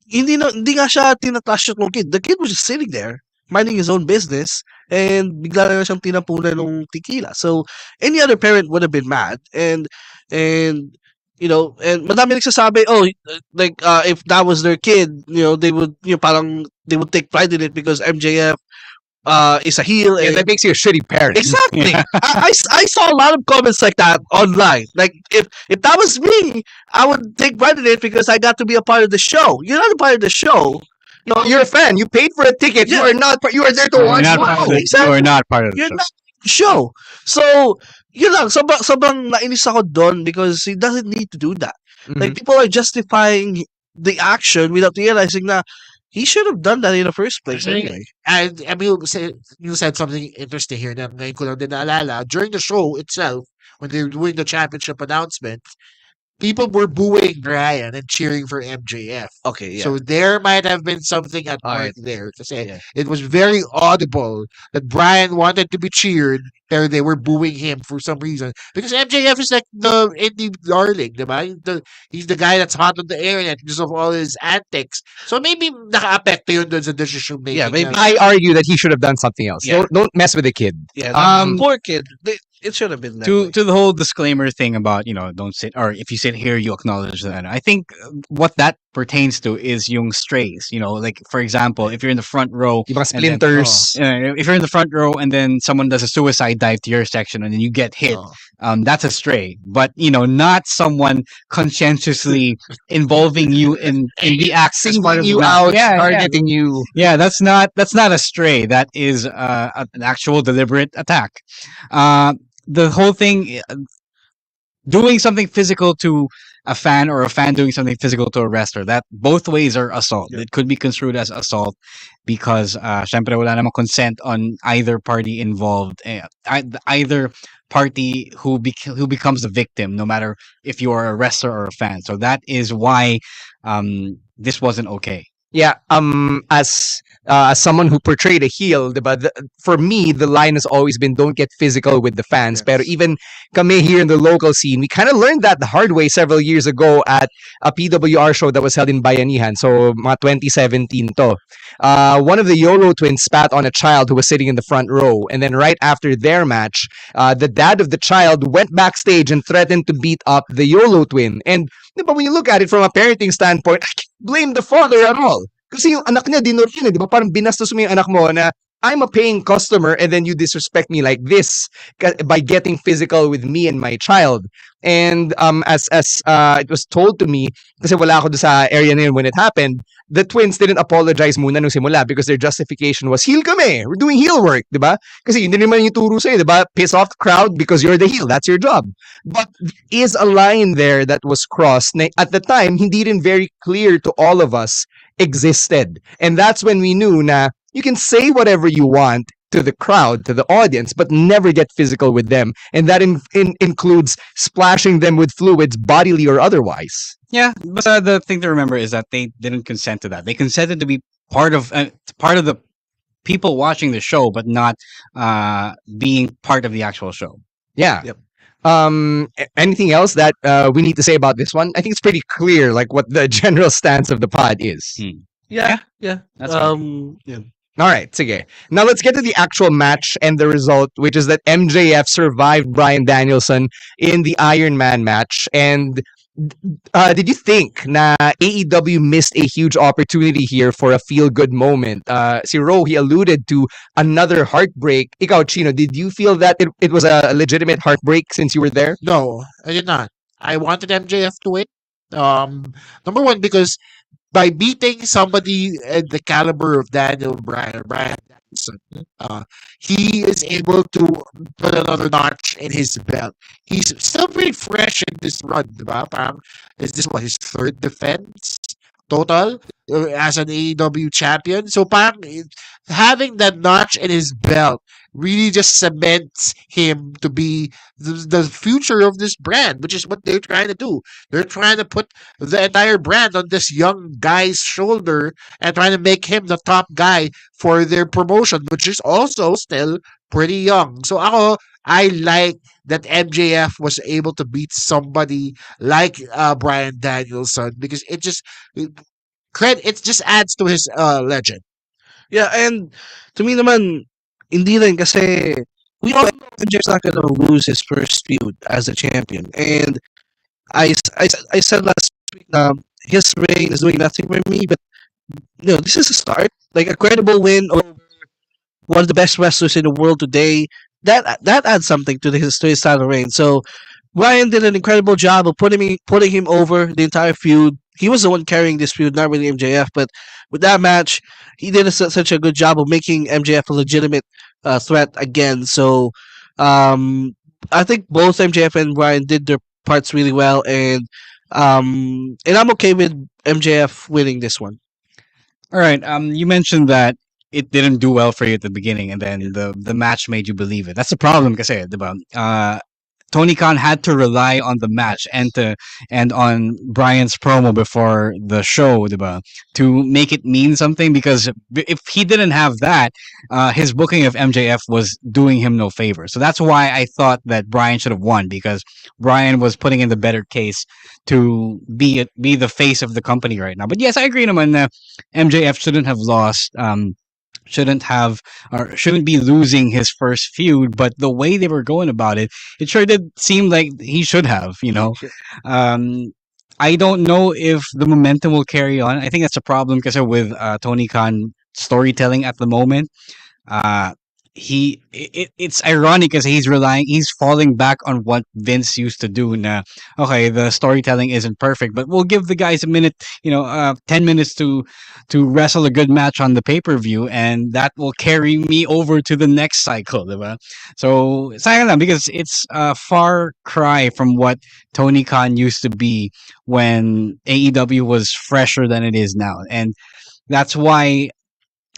hindi nga siya tinatrash ng kid. The kid was just sitting there minding his own business, and bigla na lang siyang tinapunan ng tequila. So any other parent would have been mad, and and madami nagsasabi, if that was their kid, they would, parang they would take pride in it because MJF is a heel. Yeah, And that makes you a shitty parent. exactly, I saw a lot of comments like that online. Like if that was me, I would take pride in it because I got to be a part of the show. You're not a part of the show. You're a fan. You paid for a ticket. Yeah. You are not. You are there to You're watch. not Wow. part of the, exactly. you are not part of the You're show. not show. So, yun lang. Sobrang nainis ako doon because he doesn't need to do that. Like, Mhm. people are justifying the action without realizing that he should have done that in the first place Actually, anyway. And you said something interesting here na ngayon ko lang din naalala. During the show itself, when they were doing the championship announcement, people were booing Brian and cheering for MJF. Okay, yeah. So there might have been something at work Alright. there. Kasi Yeah. it was very audible that Brian wanted to be cheered, pero they were booing him for some reason. Because MJF is like the indie darling, diba? He's the guy that's hot on the internet because of all his antics. So maybe naka-apekto yun dun sa decision making. Yeah, maybe. I argue that he should have done something else. Yeah. Don't mess with the kid. Yeah, Um, poor kid. It should have been that way. To the whole disclaimer thing about don't sit, or if you sit here you acknowledge that. I think what that pertains to is yung strays. Like for example, if you're in the front row, Yung mga and then- splinters. if you're in the front row and then someone does a suicide dive to your section and then you get hit, Oh. that's a stray. But not someone conscientiously involving you in the act, as part Singling of you the- out, Yeah, yeah. targeting you. Yeah, that's not a stray. That is an actual deliberate attack. The whole thing, doing something physical to a fan or a fan doing something physical to a wrestler, that both ways are assault. Yeah. It could be construed as assault because syempre wala namang consent on either party involved. Either party who becomes the victim, no matter if you are a wrestler or a fan. So that is why this wasn't okay. Yeah, as someone who portrayed a heel, diba, for me, the line has always been don't get physical with the fans. Yes. Pero even kami here in the local scene, we kind of learned that the hard way several years ago at a PWR show that was held in Bayanihan. So, mga 2017 to. One of the YOLO twins spat on a child who was sitting in the front row. And then right after their match, the dad of the child went backstage and threatened to beat up the YOLO twin. And diba, when you look at it from a parenting standpoint, I can't blame the father at all. Kasi yung anak niya, dinor yun eh. Di ba? Parang binastos mo yung anak mo na I'm a paying customer and then you disrespect me like this by getting physical with me and my child. And as it was told to me, kasi wala ako doon sa area na yun when it happened, the twins didn't apologize muna nung simula because their justification was, heal kami. We're doing heel work, di ba? Kasi yun din naman yung turo sa'yo, di ba? Piss off the crowd because you're the heel. That's your job. But is a line there that was crossed na at the time, hindi rin very clear to all of us existed. And that's when we knew na you can say whatever you want to the crowd, to the audience, but never get physical with them. And that includes splashing them with fluids, bodily or otherwise. Yeah, but the thing to remember is that they didn't consent to that. They consented to be part of the people watching the show, but not being part of the actual show. Yeah. Yep. Anything else that we need to say about this one? I think it's pretty clear, like what the general stance of the pod is. Yeah. That's Yeah. All right, sige. Now let's get to the actual match and the result, which is that MJF survived Bryan Danielson in the Iron Man match. And did you think na AEW missed a huge opportunity here for a feel-good moment? Si Ro, he alluded to another heartbreak. Ikaw, Chino, did you feel that it was a legitimate heartbreak since you were there? No, I did not. I wanted MJF to win. Number one, because by beating somebody at the caliber of Brian Danielson, he is able to put another notch in his belt. He's still pretty fresh in this run, diba? Parang, is this what his third defense total as an AEW champion? So parang having that notch in his belt really just cements him to be the future of this brand, which is what they're trying to do. They're trying to put the entire brand on this young guy's shoulder and trying to make him the top guy for their promotion, which is also still pretty young. So I like that MJF was able to beat somebody like Bryan Danielson because it just adds to his legend. Yeah, and to me naman, hindi rin kasi we all know MJF's not gonna lose his first feud as a champion. And I said last week his reign is doing nothing for me, but this is a start. Like a credible win over one of the best wrestlers in the world today. That adds something to his title reign. So Ryan did an incredible job of putting him over the entire feud. He was the one carrying this feud, not really MJF. But with that match, he did such a good job of making MJF a legitimate threat again. So I think both MJF and Ryan did their parts really well, and I'm okay with MJF winning this one. All right. You mentioned that it didn't do well for you at the beginning, and then the match made you believe it. That's the problem, kasi, diba? Tony Khan had to rely on the match and on Brian's promo before the show, diba, to make it mean something. Because if he didn't have that, his booking of MJF was doing him no favor. So that's why I thought that Brian should have won, because Brian was putting in the better case to be the face of the company right now. But yes, I agree, naman na MJF shouldn't have lost. Shouldn't be losing his first feud, but the way they were going about it, it sure did seem like he should have, I don't know if the momentum will carry on. I think that's a problem because with Tony Khan storytelling at the moment. It's ironic because he's falling back on what Vince used to do. Na, okay, the storytelling isn't perfect, but we'll give the guys a minute, 10 minutes to wrestle a good match on the pay-per-view, and that will carry me over to the next cycle, diba? So sayang lang, because it's a far cry from what Tony Khan used to be when AEW was fresher than it is now, and that's why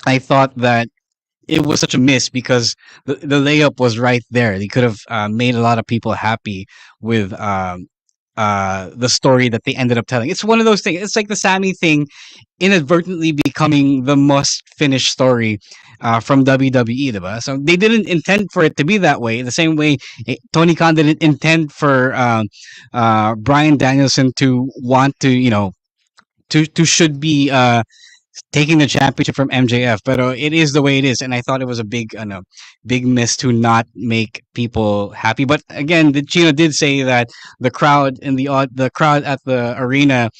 I thought that it was such a miss, because the layup was right there. They could have made a lot of people happy with the story that they ended up telling. It's one of those things. It's like the Sammy thing inadvertently becoming the must-finish story from WWE, diba? So they didn't intend for it to be that way. The same way Tony Khan didn't intend for Bryan Danielson to want to, to should be taking the championship from MJF, but it is the way it is, and I thought it was a big miss to not make people happy. But again, Chino did say that the crowd at the arena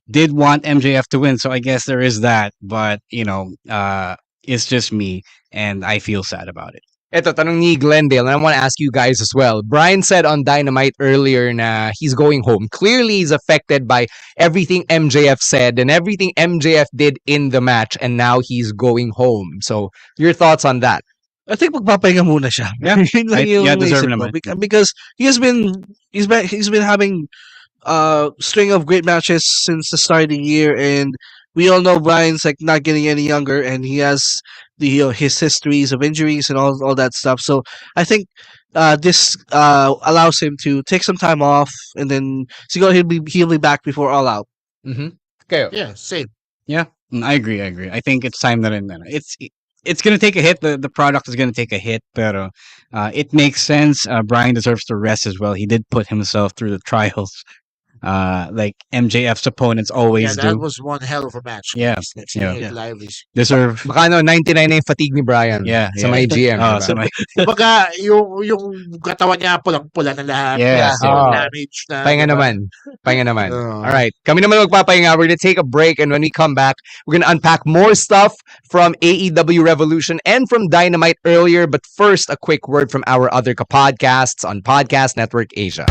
did want MJF to win, so I guess there is that. But it's just me. and I feel sad about it. Ito, tanong ni Glendale, and I want to ask you guys as well. Brian said on Dynamite earlier na he's going home. Clearly, he's affected by everything MJF said and everything MJF did in the match, and now he's going home. So, your thoughts on that? I think magpapahinga muna siya. Yeah. Yun lang yung Yeah, deserve naisip ko. naman. Because he's been having string of great matches since the start of the year, and we all know Brian's like not getting any younger, and he has his histories of injuries and all that stuff. So I think this allows him to take some time off, and then siguro he'll be back before All Out. Mm-hmm. Okay. Yeah, same. Yeah, I agree. I think it's time that it's gonna take a hit. The product is gonna take a hit, but it makes sense. Brian deserves to rest as well. He did put himself through the trials, like MJF's opponents Yeah, always that do. was one hell of a match. Yeah, guys. Let's yeah. see it live is. Deserve. Baka 99 na yung fatigue ni Brian. Yeah, Sa yeah. may GM. Oh, diba? so my, Kumbaga, yung katawan niya pulang-pula na lahat. Yes, Kasi yeah. damage na. Pahinga diba? naman. Pahinga naman. Oo. All right. Kami naman magpapahinga. We're going to take a break, and when we come back, we're going to unpack more stuff from AEW Revolution and from Dynamite earlier. But first, a quick word from our other podcasts on Podcast Network Asia.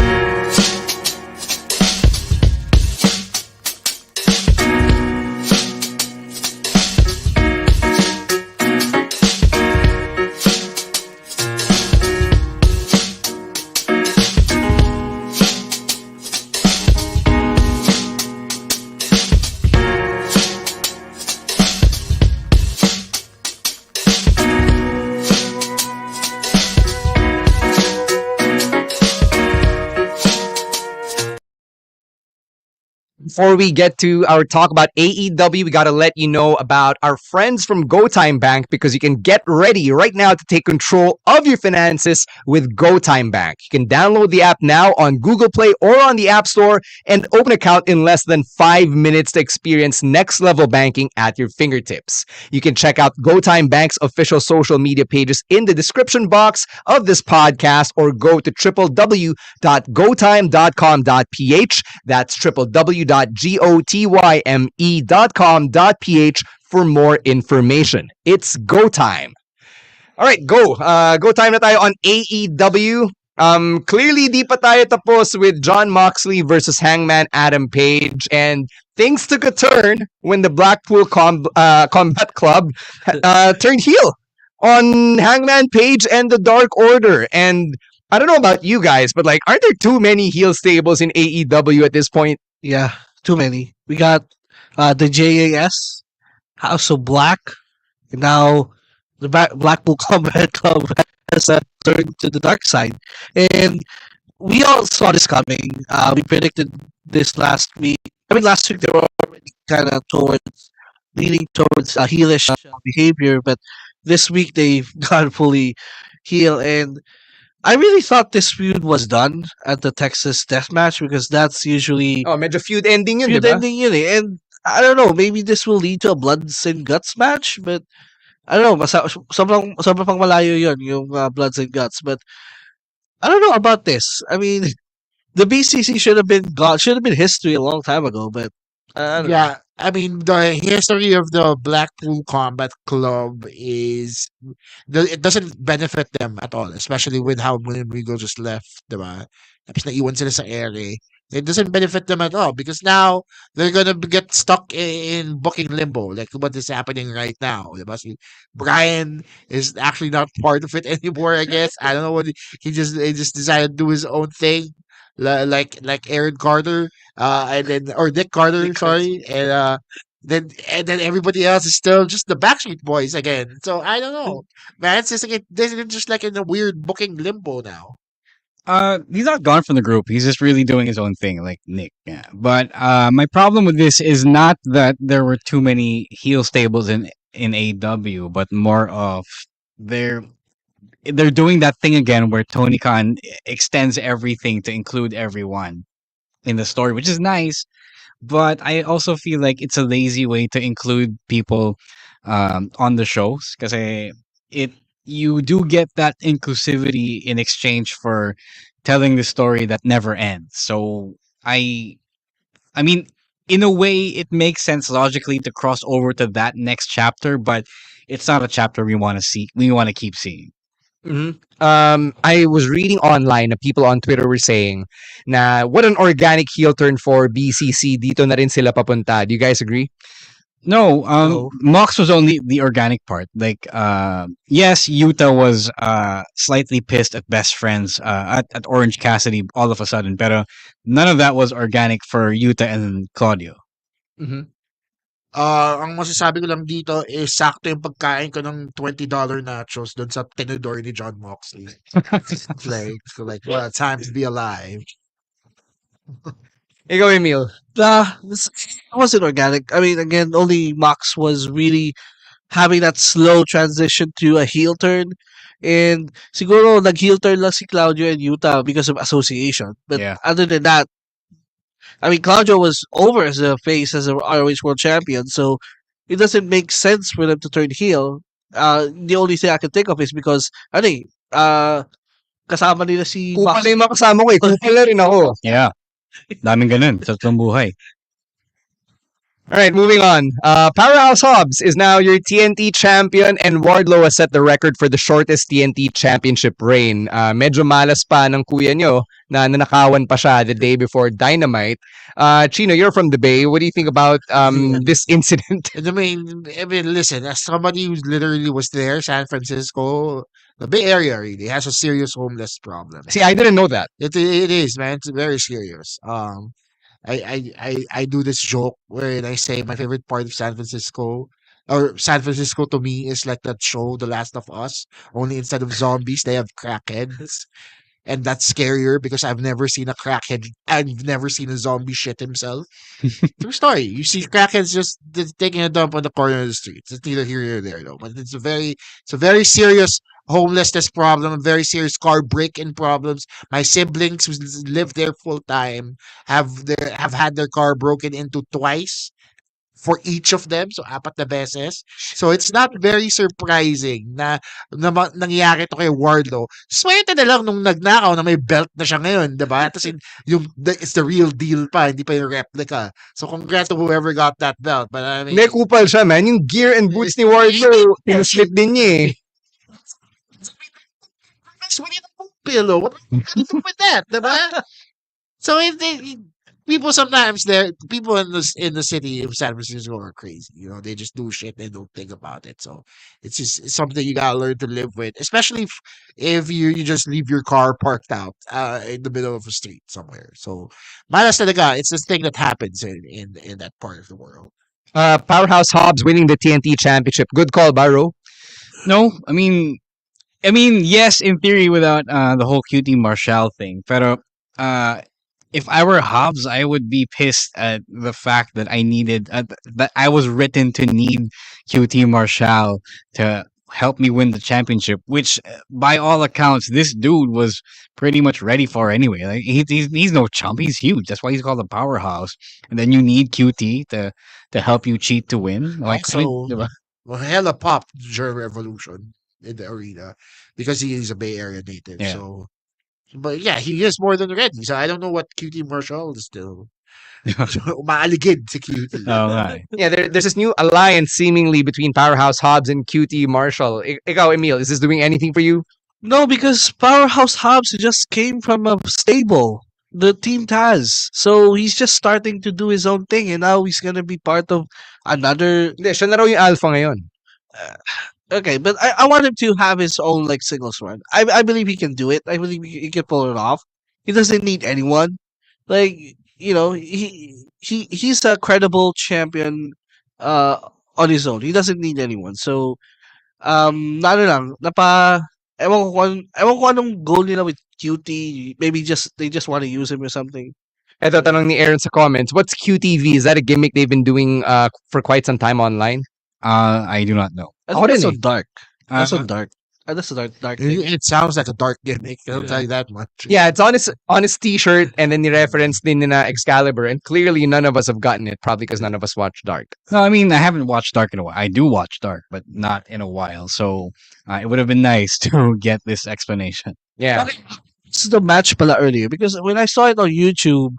Before we get to our talk about AEW, we got to let you know about our friends from GoTime Bank, because you can get ready right now to take control of your finances with GoTime Bank. You can download the app now on Google Play or on the App Store and open an account in less than 5 minutes to experience next level banking at your fingertips. You can check out GoTime Bank's official social media pages in the description box of this podcast, or go to www.gotime.com.ph. That's www.gotym.com.ph for more information. It's go time. All right, go. Go time na tayo on AEW. Clearly, di pa tayo tapos with Jon Moxley versus Hangman Adam Page, and things took a turn when the Blackpool Combat Club turned heel on Hangman Page and the Dark Order. And I don't know about you guys, but like, aren't there too many heel stables in AEW at this point? Yeah, too many. We got the JAS, House of Black, and now the Blackpool Combat Club has turned to the dark side. And we all saw this coming. We predicted this last week. I mean, last week they were already kind of leaning towards heelish behavior, but this week they've gone fully heel. And I really thought this feud was done at the Texas Death Match, because that's usually Oh, medyo feud ending yun, feud di ba? ending yun eh. And I don't know, maybe this will lead to a Bloods and Guts match, but I don't know, sobrang pang malayo yun, yung Bloods and Guts. But I don't know about this. I mean, the BCC should have been history a long time ago, but I don't know. Yeah, I mean, the history of the Blackpool Combat Club is it doesn't benefit them at all, especially with how William Regal just left, diba? Tapos naiwan sila sa ere. It doesn't benefit them at all, because now they're gonna get stuck in booking limbo, like what is happening right now. Diba? Si Brian is actually not part of it anymore. I guess I don't know what he just decided to do his own thing, like Aaron Carter, and then or Nick Carter, sorry, and then everybody else is still just the Backstreet Boys again. So I don't know, man. It's just like they're just like in a weird booking limbo now. He's not gone from the group. He's just really doing his own thing, like Nick. Yeah. But my problem with this is not that there were too many heel stables in AEW, but more of they're doing that thing again where Tony Khan extends everything to include everyone in the story, which is nice. But I also feel like it's a lazy way to include people on the shows, because you do get that inclusivity in exchange for telling the story that never ends. So I mean, in a way, it makes sense logically to cross over to that next chapter, but it's not a chapter we want to see. We want to keep seeing. I was reading online na people on Twitter were saying na what an organic heel turn for BCC. Dito na rin sila papunta. Do you guys agree? No, No. Mox was only the organic part. Like, yes, Utah was slightly pissed at best friends at Orange Cassidy all of a sudden, pero none of that was organic for Utah and Claudio. Ang masasabi ko lang dito is sakto yung pagkain ko ng $20 nachos doon sa tinidor ni John Moxley. like, well, time to be alive. Ikaw, Emil. This wasn't organic. I mean, again, only Mox was really having that slow transition to a heel turn. And siguro nag-heel turn lang si Claudio and Utah because of association. But Yeah. other than that, I mean, Claudio was over as a face, as a ROH World Champion, so it doesn't make sense for them to turn heel. The only thing I can think of is because, ano eh, kasama nila si Kupal Mox. na yung mga kasama ko eh. Kupal na rin ako. Yeah. Daming ganun sa totoong buhay. All right, moving on. Powerhouse Hobbs is now your TNT champion, and Wardlow has set the record for the shortest TNT championship reign. Medyo malas pa ng kuya nyo na nanakawan pa siya the day before Dynamite. Chino, you're from the Bay. What do you think about this incident? I mean, listen, as somebody who literally was there, San Francisco, the Bay Area really has a serious homeless problem. See, I didn't know that. It is, man. It's very serious. I do this joke where I say my favorite part of San Francisco, or San Francisco to me, is like that show, The Last of Us. Only instead of zombies, they have crackheads. And that's scarier because I've never seen a crackhead. I've never seen a zombie shit himself. True story. You see crackheads just taking a dump on the corner of the street. It's neither here nor there, though. But it's a very serious homelessness problem. A very serious car break-in problems. My siblings who live there full time have had their car broken into twice for each of them. So, apat na beses. So, it's not very surprising na nangyari to kay Wardlow. Swerte na lang nung nagnakaw na may belt na siya ngayon, diba? Tapos it's the real deal pa, hindi pa yung replica. So, congrats to whoever got that belt. But I mean, Hindi, kupal siya, man. Yung gear and boots ni Wardlow, pinuslit din niya eh. we need a pillow. What do you do with that, diba? So, people sometimes people in the city of San Francisco are crazy. You know, they just do shit and don't think about it. So it's something you gotta learn to live with, especially if you just leave your car parked out in the middle of a street somewhere. So malas talaga, it's this thing that happens in that part of the world. Powerhouse Hobbs winning the TNT championship. Good call, Barrow. No, I mean, yes, in theory, without the whole QT Marshall thing. Pero if I were Hobbs, I would be pissed at the fact that that I was written to need QT Marshall to help me win the championship, which by all accounts, this dude was pretty much ready for anyway. Like he's no chump, he's huge. That's why he's called the powerhouse. And then you need QT to help you cheat to win. Like, Also, well, hella popped during Revolution in the arena because he is a Bay Area native. Yeah. So, but yeah, he is more than ready. So I don't know what QT Marshall is still. Umaaligid si QT. Oh, nga eh. Yeah, there's this new alliance seemingly between Powerhouse Hobbs and QT Marshall. Ikaw, Emil, is this doing anything for you? No, because Powerhouse Hobbs just came from a stable, the Team Taz. So he's just starting to do his own thing, and now he's gonna be part of another. Hindi, siya na raw yung alpha ngayon. Okay, but I want him to have his own like singles run. I believe he can do it. I believe he can pull it off. He doesn't need anyone. Like, you know, he's a credible champion on his own. He doesn't need anyone. So na ano lang, ewan ko anong goal nila with QT. Maybe they just want to use him or something. Eto, tanong ni Aaron sa comments. What's QTV? Is that a gimmick they've been doing for quite some time online? I do not know. I Ako think that's rin so eh. dark. That's so Uh, dark. That's a dark thing. It sounds like a dark gimmick. I'll tell you that much. Yeah, it's on his t-shirt and then ni-reference din na Excalibur, and clearly none of us have gotten it, probably because none of us watch Dark. No, I mean, I haven't watched Dark in a while. I do watch Dark, but not in a while. So it would have been nice to get this explanation. Yeah. This is the match pala earlier because when I saw it on YouTube,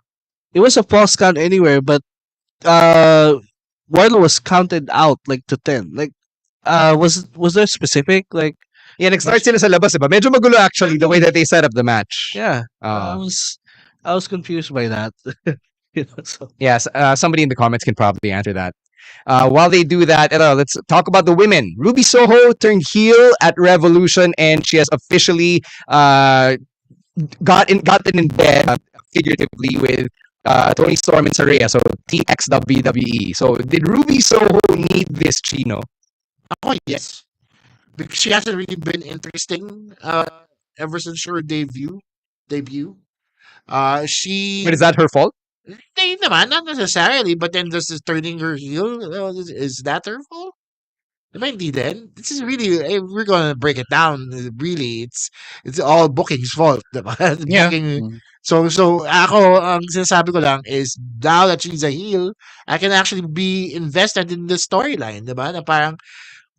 it was a false count anywhere, but Wardlow was counted out like to 10. Like Was there specific like Yeah, nag-start sila sa labas, diba? Medyo magulo actually the way that they set up the match. yeah? Uh, I was confused by that. So yes, somebody in the comments can probably answer that. While they do that, let's talk about the women. Ruby Soho turned heel at Revolution, and she has officially gotten in bed figuratively with Tony Storm and Saraya, so TX WWE. So did Ruby Soho need this, Chino? Oh yes, because she hasn't really been interesting ever since her debut. But She is that her fault? Hindi naman, not necessarily, but then this is turning her heel. Is that her fault? Diba hindi din? This is really, we're gonna break it down. Really, it's all booking's fault, diba? Yeah. Booking. So ako, ang sinasabi ko lang is now that she's a heel, I can actually be invested in the storyline, diba? Na parang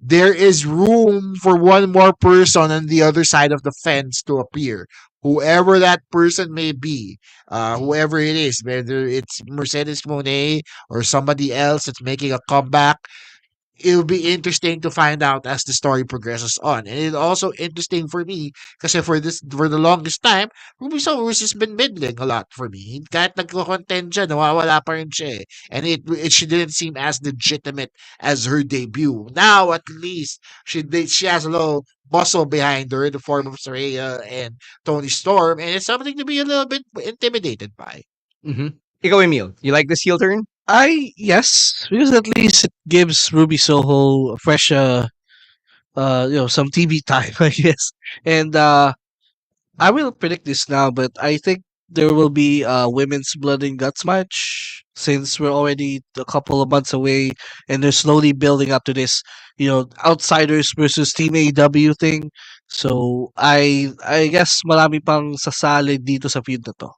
there is room for one more person on the other side of the fence to appear. Whoever that person may be, whoever it is, whether it's Mercedes Monet or somebody else that's making a comeback, it'll be interesting to find out as the story progresses on. And it's also interesting for me kasi for the longest time, Ruby Soho has just been middling a lot for me. Kahit nagko-content siya, nawawala pa rin siya eh. And she didn't seem as legitimate as her debut. Now at least she has a little muscle behind her in the form of Saraya and Tony Storm, and it's something to be a little bit intimidated by. Mm-hmm. Ikaw, Emil, you like this heel turn? yes, because at least it gives Ruby Soho a fresh some TV time, I guess. And I will predict this now, but I think there will be a women's blood and guts match since we're already a couple of months away and they're slowly building up to this, outsiders versus Team AEW thing. So I guess marami pang sasali dito sa feud na to.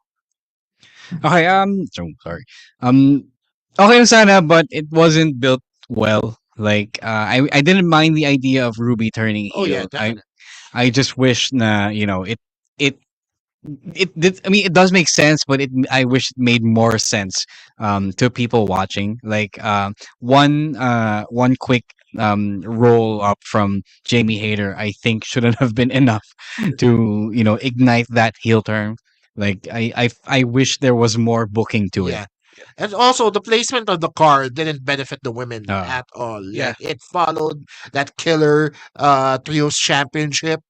Okay, so sorry. Okay lang sana, but it wasn't built well. Like, I didn't mind the idea of Ruby turning Oh yeah, heel. definitely. I just wish na, it it did. I mean, it does make sense, but I wish it made more sense to people watching. Like, one quick roll up from Jamie Hayter, I think shouldn't have been enough to ignite that heel turn. Like, I wish there was more booking to it. Yeah. And also the placement of the card didn't benefit the women Ah. at all. Yeah. Like, it followed that killer trios championship.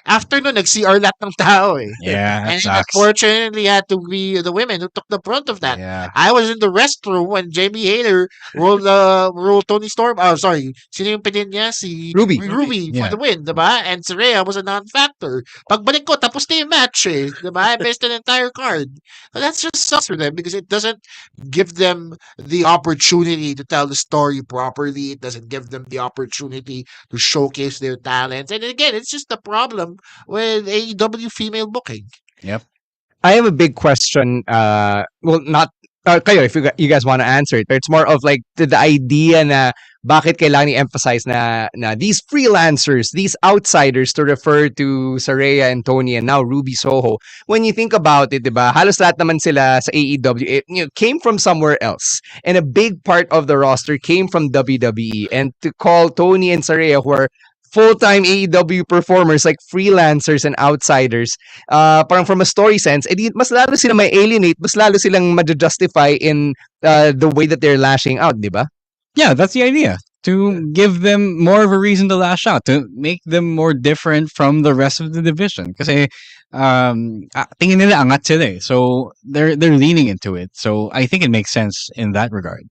After nun, nag-CR lahat ng tao eh. Yeah, that And sucks. unfortunately, had to be the women who took the brunt of that. Yeah. I was in the restroom when Jamie Hayter rolled Tony Storm. Oh, sorry. Sino yung pinin niya? Si Ruby. Ruby for Yeah. the win, diba? And Saraya was a non-factor. Pagbalik ko, tapos na yung match eh. Diba? I missed an entire card. But that just sucks for them because it doesn't give them the opportunity to tell the story properly. It doesn't give them the opportunity to showcase their talents. And again, it's just a problem with AEW female booking. I have a big question. Well, not kayo if you guys want to answer it, but it's more of like the idea na bakit kailangan i-emphasize na these freelancers, these outsiders to refer to Saraya and Tony and now Ruby Soho. When you think about it, diba, halos lahat naman sila sa AEW came from somewhere else. And a big part of the roster came from WWE. And to call Tony and Saraya, who are full-time AEW performers, like freelancers and outsiders, parang from a story sense, edi mas lalo sila may alienate, mas lalo silang ma-justify in the way that they're lashing out, di ba? Yeah, that's the idea. To give them more of a reason to lash out, to make them more different from the rest of the division. Kasi tingin nila angat sila eh. So they're leaning into it. So I think it makes sense in that regard.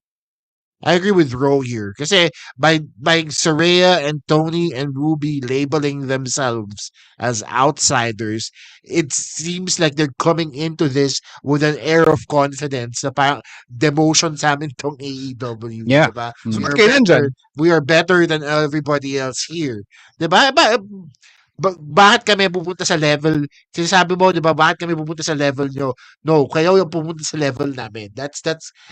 I agree with Ro here. Kasi by Saraya and Tony and Ruby labeling themselves as outsiders, it seems like they're coming into this with an air of confidence na parang demotion sa amin tong AEW. Yeah. Diba? Mm. We are better than everybody else here. Diba? Bakit kami pupunta sa level? Sinasabi mo, di ba, bakit kami pupunta sa level nyo? No, kayo yung pupunta sa level namin. That's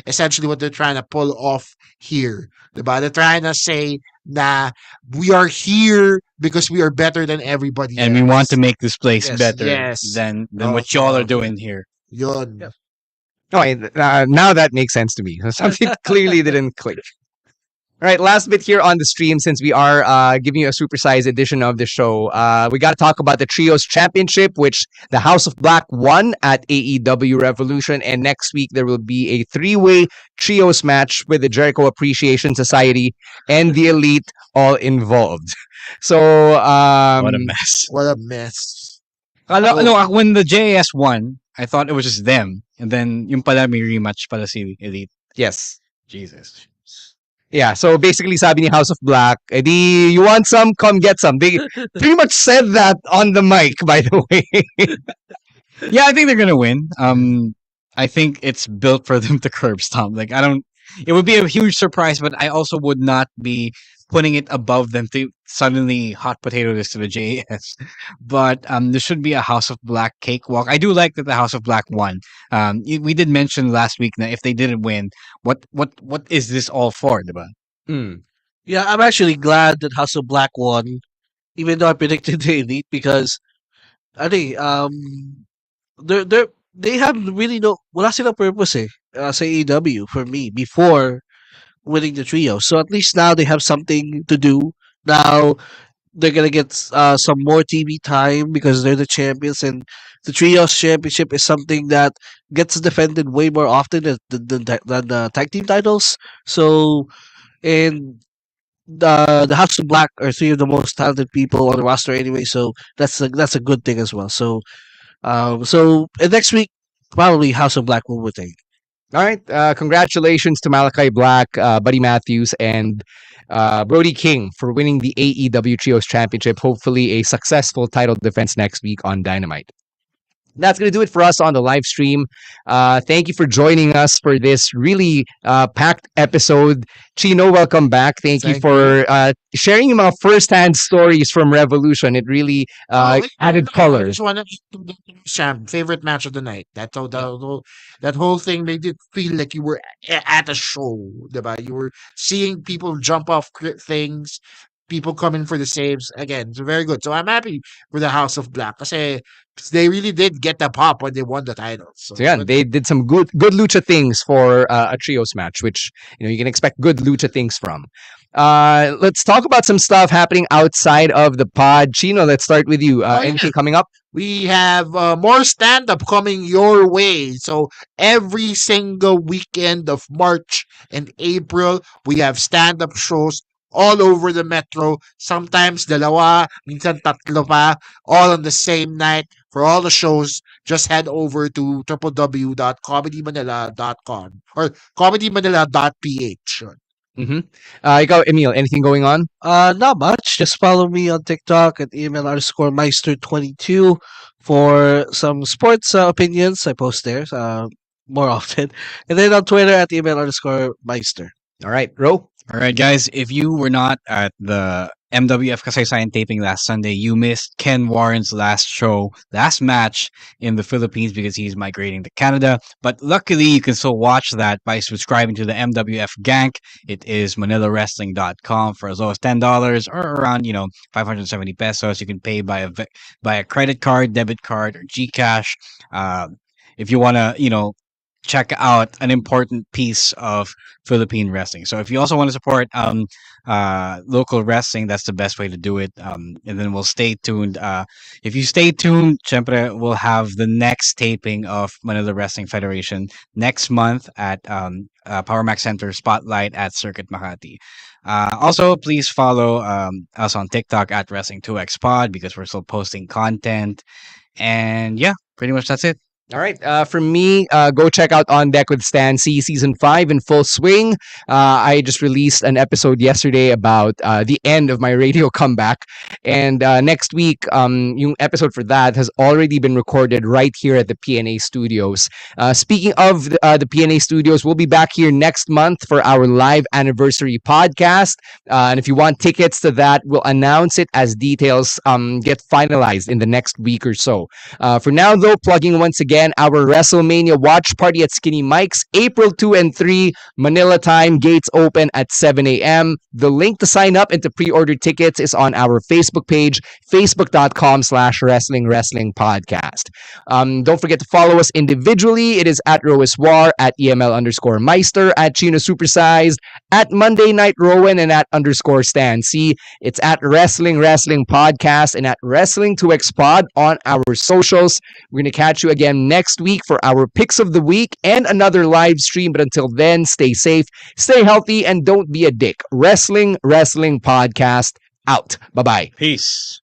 essentially what they're trying to pull off here. Di ba? They're trying to say na we are here because we are better than everybody And else. we want to make this place Yes, better yes. than what y'all are doing here. Yun. Okay, now that makes sense to me. Something clearly didn't click. All right, last bit here on the stream since we are giving you a supersized edition of the show. We got to talk about the Trios Championship, which the House of Black won at AEW Revolution. And next week, there will be a three-way Trios match with the Jericho Appreciation Society and the Elite all involved. So, What a mess. What a mess. No, when the JAS won, I thought it was just them. And then yung pala may rematch pala si Elite. yes. Jesus. Yeah, so basically sabi ni House of Black, di, you want some? Come get some. They pretty much said that on the mic, by the way. Yeah, I think they're gonna win. I think it's built for them to curb stomp. Like it would be a huge surprise, but I also would not be putting it above them to suddenly hot potato this to the JAS. But there should be a House of Black cakewalk. I do like that the House of Black won. We did mention last week that if they didn't win, what is this all for, diba? Mm. Yeah, I'm actually glad that House of Black won, even though I predicted the Elite because I think they have really no wala silang purpose sa AEW for me before winning the trio. So at least now they have something to do. Now they're gonna get some more TV time because they're the champions, and the trios championship is something that gets defended way more often than the tag team titles. So and the House of Black are three of the most talented people on the roster anyway. So that's a good thing as well. So and next week probably House of Black will retain. All right. Congratulations to Malachi Black, Buddy Matthews, and Brody King for winning the AEW Trios Championship. Hopefully, a successful title defense next week on Dynamite. That's going to do it for us on the live stream. Thank you for joining us for this really packed episode. Chino, welcome back. Thank you for sharing your first-hand stories from Revolution. It really added color. Just one Sam, favorite match of the night. That whole thing made it feel like you were at a show, diba? You were seeing people jump off things, people coming for the saves. Again, it's very good. So I'm happy with the House of Black because they really did get the pop when they won the title. So yeah, they did some good lucha things for a trios match, which you can expect good lucha things from. Let's talk about some stuff happening outside of the pod. Chino, let's start with you. Anything coming up? We have more stand-up coming your way. So every single weekend of March and April, we have stand-up shows all over the metro. Sometimes dalawa, minsan tatlo pa, all on the same night. For all the shows, just head over to www.comedymanila.com or comedymanila.ph. Mm-hmm. Ikaw, Emil, anything going on? Not much. Just follow me on TikTok at email_meister22 for some sports opinions. I post there more often. And then on Twitter at email_meister. All right, Ro. All right, guys. If you were not at the MWF Kasaysayan taping last Sunday, you missed Ken Warren's last match in the Philippines because he's migrating to Canada. But luckily, you can still watch that by subscribing to the MWF Gank. It is manilawrestling.com for as low as $10 or around 570 pesos. You can pay by a credit card, debit card, or GCash. If you want to check out an important piece of Philippine wrestling. So if you also want to support local wrestling, that's the best way to do it. And then we'll stay tuned. If you stay tuned, syempre, we'll have the next taping of Manila Wrestling Federation next month at Power Max Center Spotlight at Circuit Makati. Also, please follow us on TikTok at Wrestling2XPod because we're still posting content. And yeah, pretty much that's it. All right. From me, go check out On Deck with Stan C Season 5 in full swing. I just released an episode yesterday about the end of my radio comeback. And next week, yung episode for that has already been recorded right here at the PNA Studios. Speaking of the PNA Studios, we'll be back here next month for our live anniversary podcast. And if you want tickets to that, we'll announce it as details get finalized in the next week or so. For now, though, plugging once again, again, our WrestleMania watch party at Skinny Mike's, April 2 and 3, Manila time. Gates open at 7 a.m. The link to sign up and to pre-order tickets is on our Facebook page, facebook.com/wrestling podcast. Don't forget to follow us individually. It is at Roiswar, at EML_Meister, at Chino Supersized, at Monday Night Rowan, and at _Stan C. It's at Wrestling Podcast and at Wrestling2XPod on our socials. We're going to catch you again next week for our picks of the week and another live stream. But until then, stay safe, stay healthy, and don't be a dick. Wrestling Podcast out. Bye-bye. Peace.